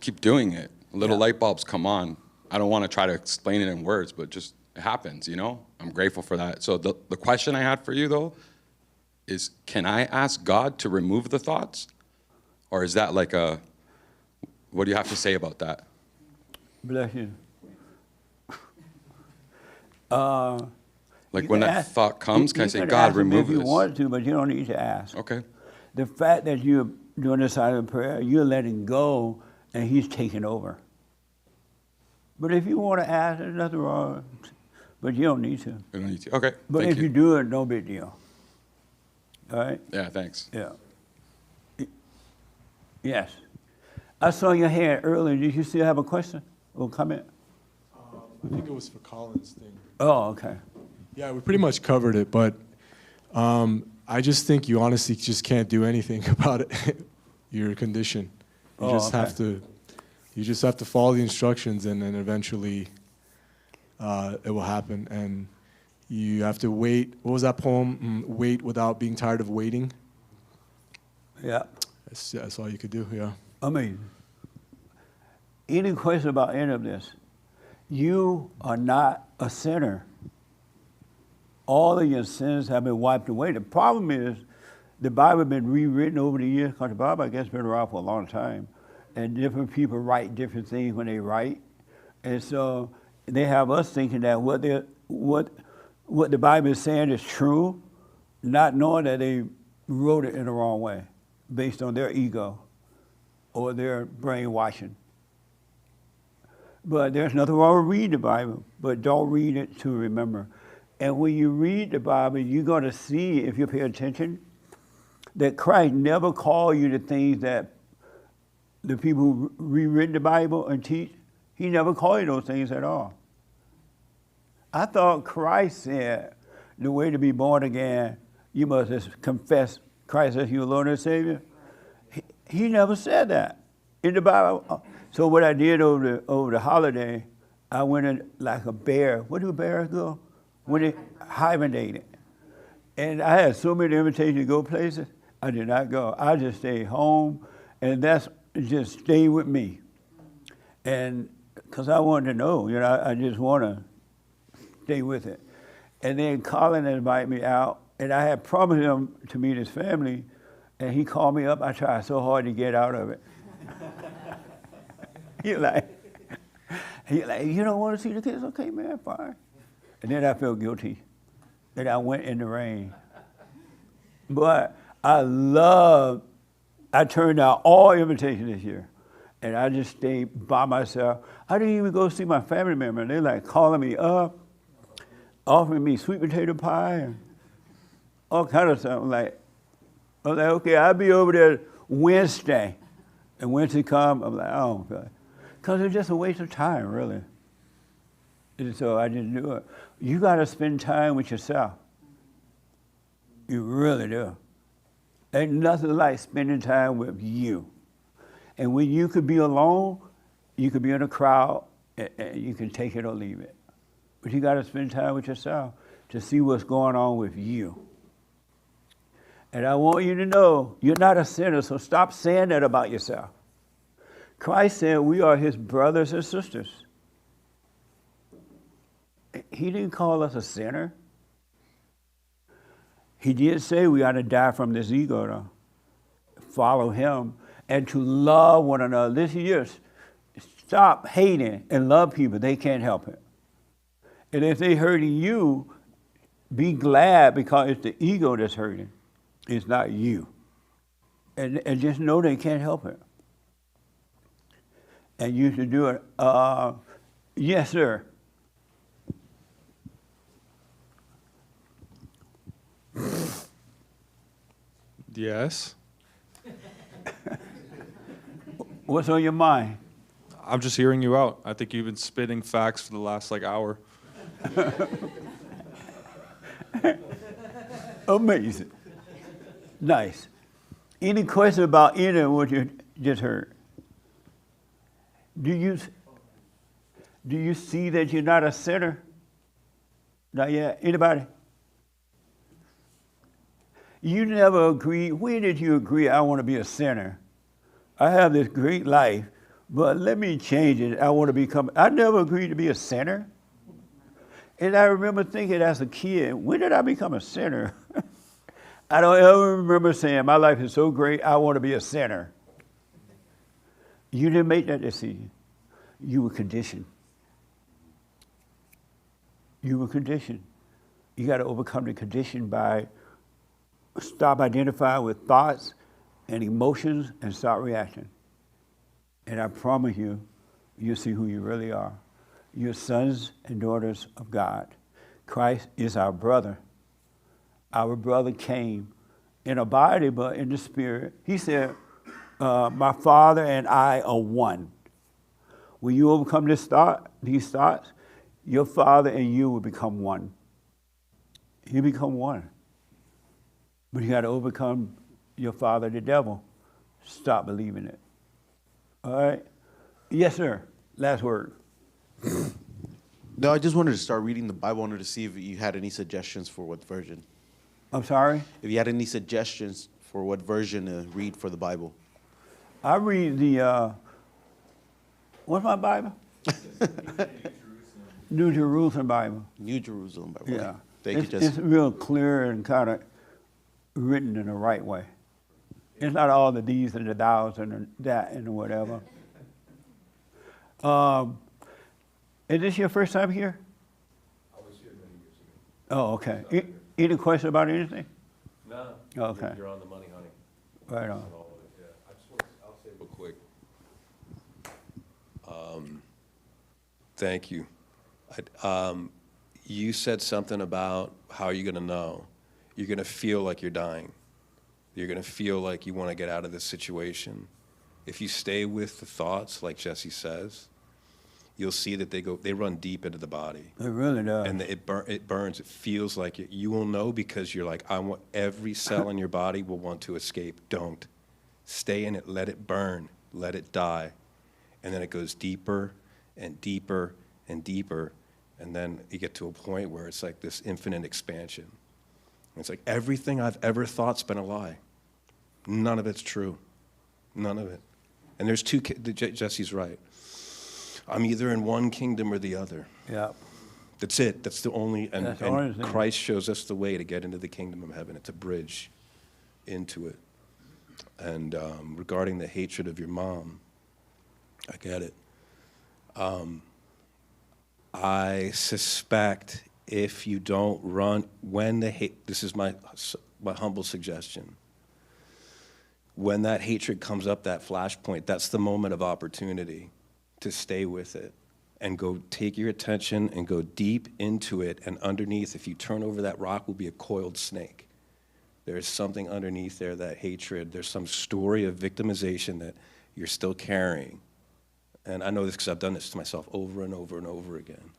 keep doing it. Little light bulbs come on. I don't want to try to explain it in words, but just it happens, you know? I'm grateful for that. So the question I had for you, though, is can I ask God to remove the thoughts? Or is that like what do you have to say about that?
Bless you.
Like when that thought comes, can I say, God, remove this?
If you want to, but you don't need to ask.
Okay.
The fact that you're doing this silent prayer, you're letting go, and he's taking over. But if you want to ask, there's nothing wrong. but you don't need to.
I don't need to. Okay.
But
thank
if you do it, no big deal. All right?
Yeah, thanks.
Yeah. Yes. I saw your hand earlier. Did you still have a question or comment?
I think it was for Colin's thing.
Oh, okay.
Yeah, we pretty much covered it, but I just think you honestly just can't do anything about it, your condition. You just have to follow the instructions, and then eventually it will happen. And you have to wait. What was that poem? Wait without being tired of waiting.
Yeah.
That's all you could do. Yeah.
Amazing. Any question about any of this? You are not a sinner. All of your sins have been wiped away. The problem is the Bible has been rewritten over the years, because the Bible, I guess, has been around for a long time. And different people write different things when they write. And so they have us thinking that what the Bible is saying is true, not knowing that they wrote it in the wrong way, based on their ego or their brainwashing. But there's nothing wrong with reading the Bible, but don't read it to remember. And when you read the Bible, you're going to see, if you pay attention, that Christ never called you the things that the people who rewritten the Bible and teach. He never called you those things at all. I thought Christ said the way to be born again, you must just confess Christ as your Lord and Savior. He never said that in the Bible. So what I did over the holiday, I went in like a bear. Where do bears go? When they hibernated. And I had so many invitations to go places, I did not go. I just stayed home, and that's just stay with me. And because I wanted to know, I just want to stay with it. And then Colin invited me out, and I had promised him to meet his family, and he called me up. I tried so hard to get out of it. He like, you don't want to see the kids? Okay, man, fine. And then I felt guilty that I went in the rain. But I turned down all invitations this year. And I just stayed by myself. I didn't even go see my family member. They're like calling me up, offering me sweet potato pie and all kind of stuff. I was like, okay, I'll be over there Wednesday. And Wednesday come, I'm like, I don't feel it. Because it's just a waste of time, really. And so I didn't do it. You got to spend time with yourself. You really do. Ain't nothing like spending time with you. And when you could be alone, you could be in a crowd, and you can take it or leave it. But you got to spend time with yourself to see what's going on with you. And I want you to know you're not a sinner, so stop saying that about yourself. Christ said we are his brothers and sisters. He didn't call us a sinner. He did say we ought to die from this ego, though. Follow him and to love one another. This year, stop hating and love people. They can't help it. And if they're hurting you, be glad, because it's the ego that's hurting. It's not you. And just know they can't help it. And you should do it. Yes, sir.
Yes.
What's on your mind?
I'm just hearing you out. I think you've been spitting facts for the last hour.
Amazing. Nice. Any question about any of what you just heard? Do you see that you're not a sinner? Not yet. Anybody? You never agreed. When did you agree, I want to be a sinner? I have this great life, but let me change it. I want to become. I never agreed to be a sinner. And I remember thinking as a kid, when did I become a sinner? I don't ever remember saying, my life is so great, I want to be a sinner. You didn't make that decision. You were conditioned. You were conditioned. You got to overcome the condition by stop identifying with thoughts and emotions and start reacting. And I promise you, you'll see who you really are. You're sons and daughters of God. Christ is our brother. Our brother came in a body, but in the spirit. He said, my Father and I are one. When you overcome these thoughts, your Father and you will become one. You become one. But you got to overcome your father, the devil. Stop believing it. All right? Yes, sir. Last word.
No, I just wanted to start reading the Bible. I wanted to see if you had any suggestions for what version.
I'm sorry?
If you had any suggestions for what version to read for the Bible.
I read the, what's my Bible? New Jerusalem Bible.
New Jerusalem Bible.
Yeah.
Thank you, Jesse.
It's real clear and kind of written in the right way. It's not all the these and the thous and the that and the whatever. Is this your first time here?
I was here many years ago.
Oh, okay. Any question about anything?
No.
Okay.
You're on the money, honey.
Right on.
Yeah. I just want to, I'll say real quick. Thank you. You said something about how you're going to know. You're going to feel like you're dying. You're going to feel like you want to get out of this situation. If you stay with the thoughts, like Jesse says, you'll see that they run deep into the body.
It really does.
And it burns. It feels like it. You will know because you're like, I want every cell in your body will want to escape. Don't. Stay in it. Let it burn. Let it die. And then it goes deeper and deeper and deeper. And then you get to a point where it's like this infinite expansion. And it's like everything I've ever thought's been a lie. None of it's true. None of it. And there's two, Jesse's right. I'm either in one kingdom or the other.
Yeah.
That's it. That's the only, and
That's the only thing.
Christ shows us the way to get into the kingdom of heaven. It's a bridge into it. And regarding the hatred of your mom, I get it. I suspect if you don't run, when the hate, this is my humble suggestion, when that hatred comes up, that flashpoint, that's the moment of opportunity to stay with it and go take your attention and go deep into it. And underneath, if you turn over that rock, will be a coiled snake. There's something underneath there, that hatred. There's some story of victimization that you're still carrying. And I know this because I've done this to myself over and over and over again.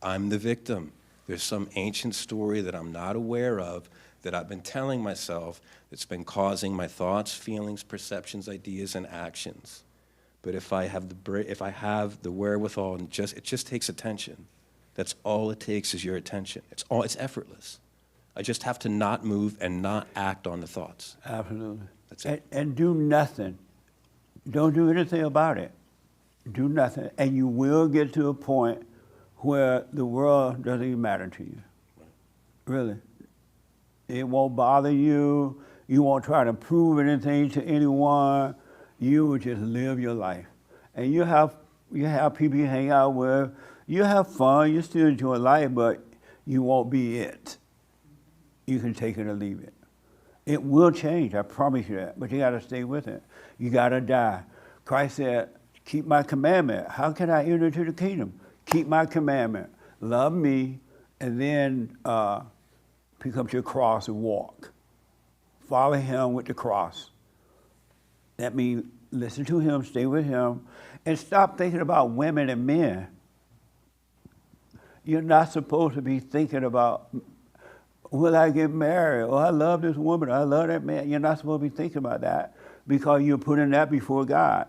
I'm the victim. There's some ancient story that I'm not aware of that I've been telling myself that's been causing my thoughts, feelings, perceptions, ideas, and actions. But if I have the wherewithal, and it just takes attention. That's all it takes is your attention. It's effortless. I just have to not move and not act on the thoughts.
Absolutely.
That's it.
And do nothing. Don't do anything about it. Do nothing. And you will get to a point where the world doesn't even matter to you. Really. It won't bother you. You won't try to prove anything to anyone. You will just live your life. And you have people you hang out with. You have fun. You still enjoy life, but you won't be it. You can take it or leave it. It will change, I promise you that, but you got to stay with it. You got to die. Christ said, keep my commandment. How can I enter into the kingdom? Keep my commandment. Love me, and then pick up your cross and walk. Follow him with the cross. That means listen to him, stay with him, and stop thinking about women and men. You're not supposed to be thinking about, will I get married? Oh, I love this woman. I love that man. You're not supposed to be thinking about that because you're putting that before God.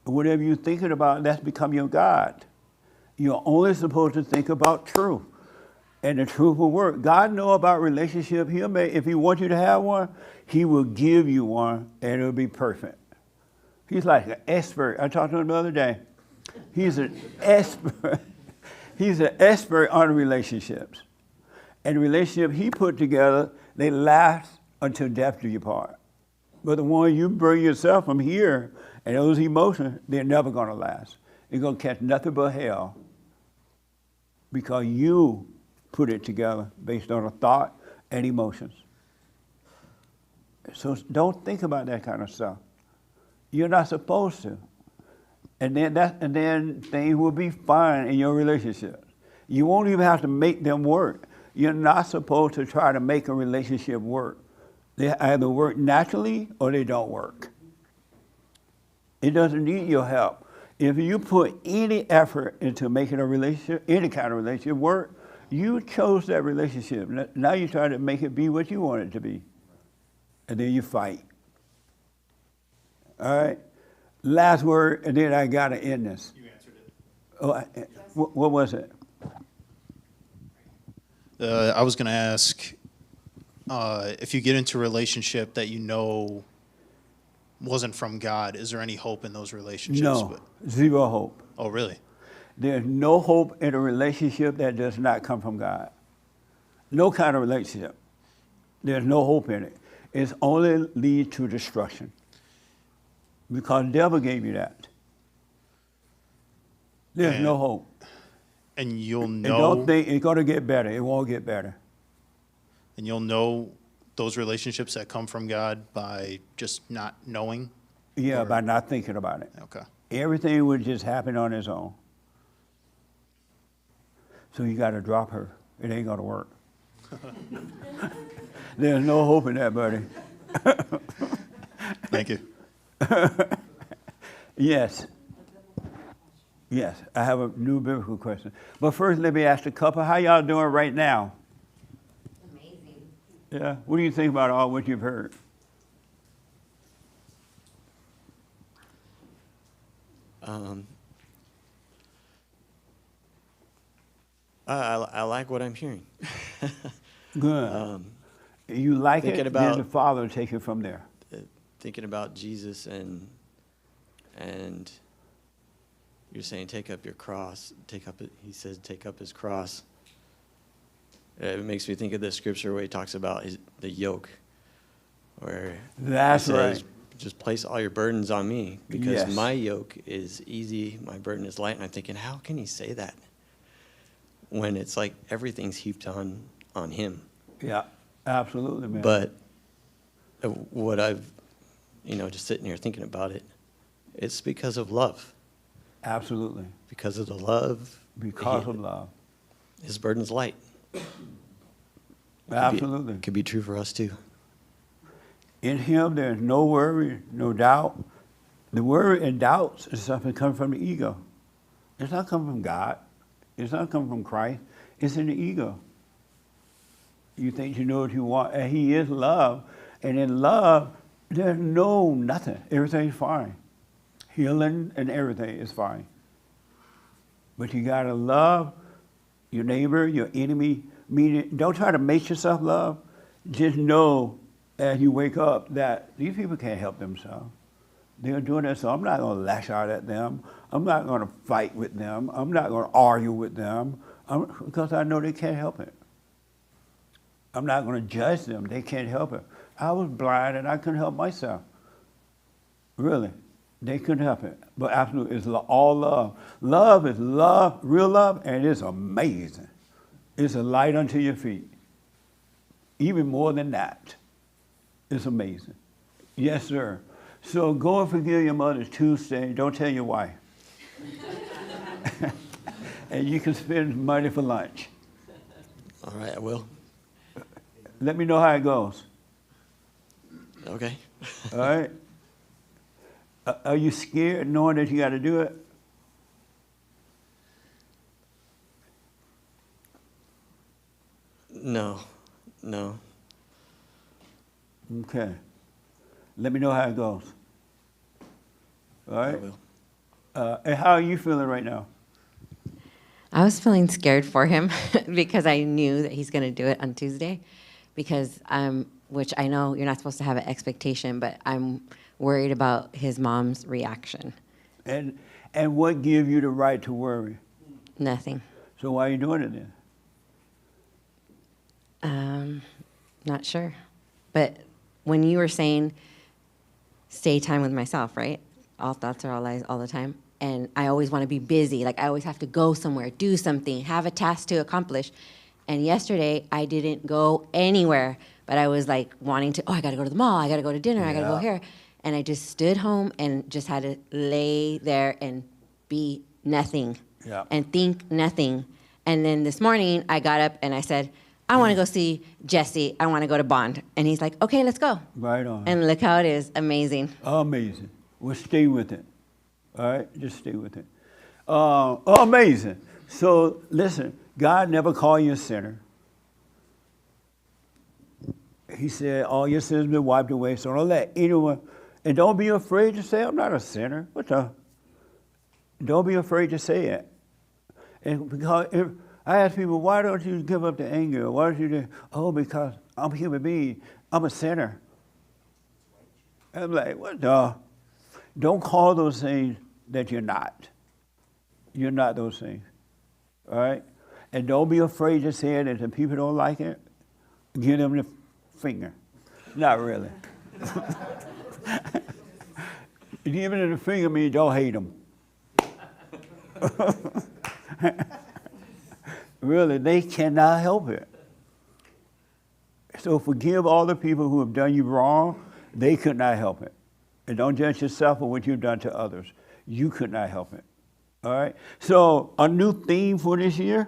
Whatever you're thinking about, that's become your God. You're only supposed to think about truth, and the truth will work. God knows about relationship. If he wants you to have one, he will give you one, and it'll be perfect. He's like an expert. I talked to him the other day. He's an expert. He's an expert on relationships. And the relationship he put together, they last until death do you part. But the one you bring yourself from here, and those emotions, they're never going to last. You're going to catch nothing but hell because you put it together based on a thought and emotions. So don't think about that kind of stuff. You're not supposed to. And then things will be fine in your relationship. You won't even have to make them work. You're not supposed to try to make a relationship work. They either work naturally or they don't work. It doesn't need your help. If you put any effort into making a relationship, any kind of relationship work, you chose that relationship. Now you try to make it be what you want it to be. And then you fight. All right? Last word, and then I got to end this.
You answered it.
Oh, what was it?
I was going to ask if you get into a relationship that you know wasn't from God, is there any hope in those relationships?
No, zero hope.
Oh, really?
There's no hope in a relationship that does not come from God. No kind of relationship. There's no hope in it. It's only lead to destruction. Because the devil gave you that. There's no hope.
And you'll
And
know.
don't think it's going to get better. It won't get better.
And you'll know those relationships that come from God by just not knowing?
Yeah, by not thinking about it.
Okay.
Everything would just happen on its own. So you got to drop her. It ain't going to work. There's no hope in that, buddy.
Thank you.
Yes. Yes, I have a new biblical question. But first, let me ask the couple, how y'all doing right now?
Amazing.
Yeah, what do you think about all what you've heard?
I like what I'm hearing.
Good. You like it,
thinking
then the Father will take it from there.
Thinking about Jesus and you're saying take up your cross. He says take up his cross. It makes me think of the scripture where he talks about the yoke, where
That's
he says,
right.
just place all your burdens on me because
Yes.
my yoke is easy, my burden is light. And I'm thinking, how can he say that when it's like everything's heaped on him?
Yeah, absolutely, man.
But what I've, just sitting here thinking about it, it's because of love.
Absolutely.
Because of the love.
Because of love.
His burden's light.
Absolutely.
Could be true for us too.
In him, there's no worry, no doubt. The worry and doubts is something that comes from the ego. It's not coming from God. It's not coming from Christ. It's in the ego. You think you know what you want, and he is love. And in love, there's no nothing. Everything's fine. Healing and everything is fine. But you gotta love your neighbor, your enemy. Meaning, don't try to make yourself love. Just know as you wake up that these people can't help themselves. They're doing that, so I'm not gonna lash out at them. I'm not gonna fight with them. I'm not gonna argue with them because I know they can't help it. I'm not gonna judge them. They can't help it. I was blind and I couldn't help myself. Really. They couldn't help it. But absolutely, it's all love. Love is love, real love, and it's amazing. It's a light unto your feet. Even more than that. It's amazing. Yes, sir. So go and forgive your mother Tuesday. Don't tell your wife. And you can spend money for lunch.
All right, I will.
Let me know how it goes.
Okay.
All right? Are you scared knowing that you got to do it?
No.
Okay. Let me know how it goes. All right?
I will.
And how are you feeling right now?
I was feeling scared for him because I knew that he's going to do it on Tuesday because which I know you're not supposed to have an expectation, but I'm worried about his mom's reaction.
And what gives you the right to worry?
Nothing.
So why are you doing it then?
Not sure. But when you were saying stay time with myself, right? All thoughts are all lies all the time. And I always want to be busy. Like I always have to go somewhere, do something, have a task to accomplish. And yesterday I didn't go anywhere, but I was like wanting to, I got to go to the mall. I got to go to dinner. I got to go here. And I just stood home and just had to lay there and be nothing
Yeah.
and think nothing. And then this morning, I got up and I said, I want to go see Jesse. I want to go to Bond. And he's like, okay, let's go.
Right on.
And look how it is. Amazing.
Amazing. Well, stay with it. All right? Just stay with it. Amazing. So, listen, God never called you a sinner. He said, all your sins have been wiped away, so don't let anyone, and don't be afraid to say, I'm not a sinner. What the? Don't be afraid to say it. And because if, I ask people, why don't you give up the anger? Why don't you do, oh, because I'm a human being. I'm a sinner. I'm like, what the? Don't call those things that you're not. You're not those things. All right? And don't be afraid to say it. If people don't like it, give them the finger. Not really. Giving them the finger means don't hate them. Really, they cannot help it. So forgive all the people who have done you wrong. They could not help it. And don't judge yourself for what you've done to others. You could not help it. All right? So a new theme for this year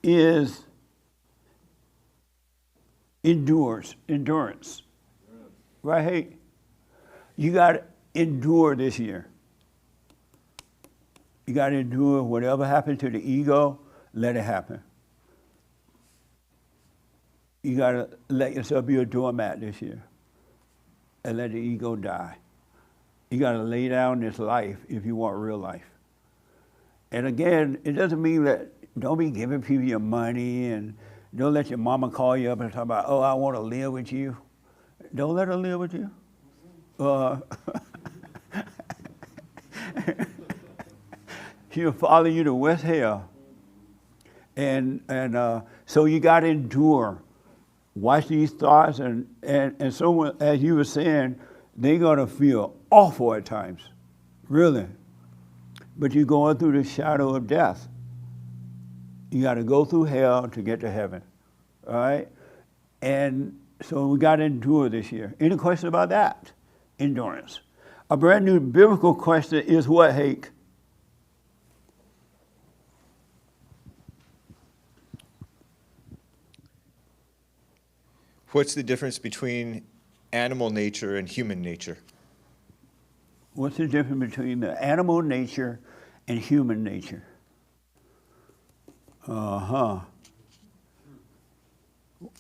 is endurance. Right, Hake? You got to endure this year. You got to endure whatever happened to the ego, let it happen. You got to let yourself be a doormat this year and let the ego die. You got to lay down this life if you want real life. And again, it doesn't mean that don't be giving people your money and don't let your mama call you up and talk about, oh, I want to live with you. Don't let her live with you. She'll follow you to West Hell. And so you got to endure. Watch these thoughts, and so as you were saying, they're going to feel awful at times, really. But you're going through the shadow of death. You got to go through hell to get to heaven, all right? And so we got to endure this year. Any question about that? Endurance. A brand new biblical question is what, Hake?
What's the difference between animal nature and human nature?
What's the difference between the animal nature and human nature? Uh-huh.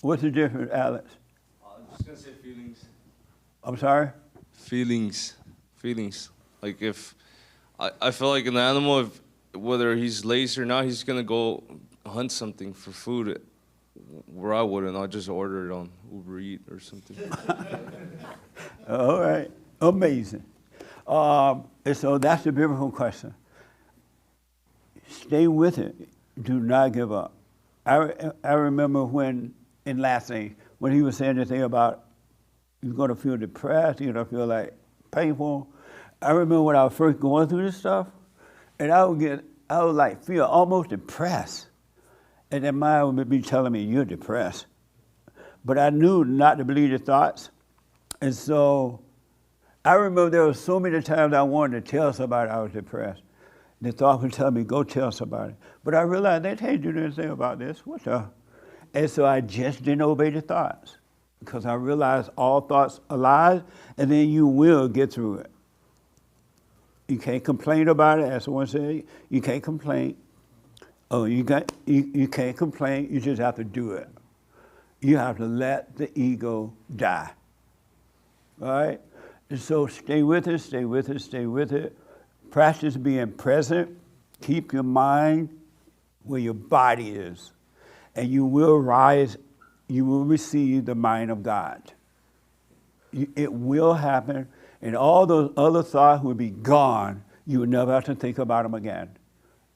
What's the difference, Alex?
I'm just going to say feelings.
I'm sorry?
Feelings. Like if, I feel like an animal, if, whether he's lazy or not, he's going to go hunt something for food. Where I wouldn't, I'll just order it on Uber Eats or something.
All right, amazing. And so that's the biblical question. Stay with it. Do not give up. I remember when, in last thing, when he was saying the thing about you're going to feel depressed, you're going to feel like painful. I remember when I was first going through this stuff, and I would like feel almost depressed. And then mind would be telling me, you're depressed. But I knew not to believe the thoughts. And so I remember there were so many times I wanted to tell somebody I was depressed. The thought would tell me, go tell somebody. But I realized they can't do anything about this. What the? And so I just didn't obey the thoughts because I realized all thoughts are lies, and then you will get through it. You can't complain about it. As someone said, you can't complain. Oh, you can't complain, you just have to do it. You have to let the ego die. All right? And so stay with it, stay with it, stay with it. Practice being present. Keep your mind where your body is. And you will rise, you will receive the mind of God. It will happen, and all those other thoughts will be gone. You will never have to think about them again.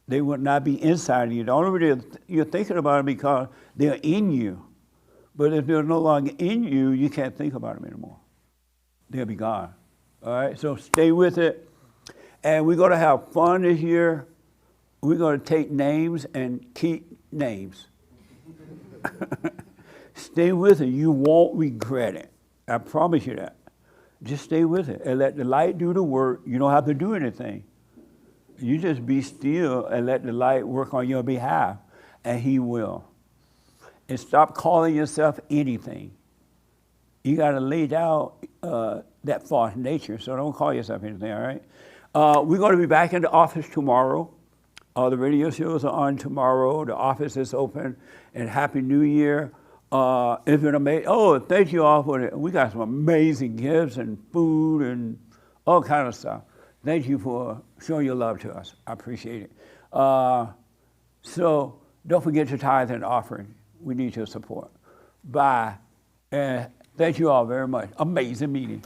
They would not be inside of you. The only reason you're thinking about them because they're in you. But if they're no longer in you, you can't think about them anymore. They'll be gone. All right? So stay with it. And we're going to have fun this year. We're going to take names and keep names. Stay with it. You won't regret it. I promise you that. Just stay with it and let the light do the work. You don't have to do anything. You just be still and let the light work on your behalf. and he will. And stop calling yourself anything. You got to lay down that false nature, so don't call yourself anything, all right? We're going to be back in the office tomorrow. The radio shows are on tomorrow. The office is open, and Happy New Year. It's been amazing. Oh, thank you all for it. We got some amazing gifts and food and all kind of stuff. Thank you for showing your love to us. I appreciate it. So don't forget your tithe and offering. We need your support. Bye. And thank you all very much. Amazing meeting.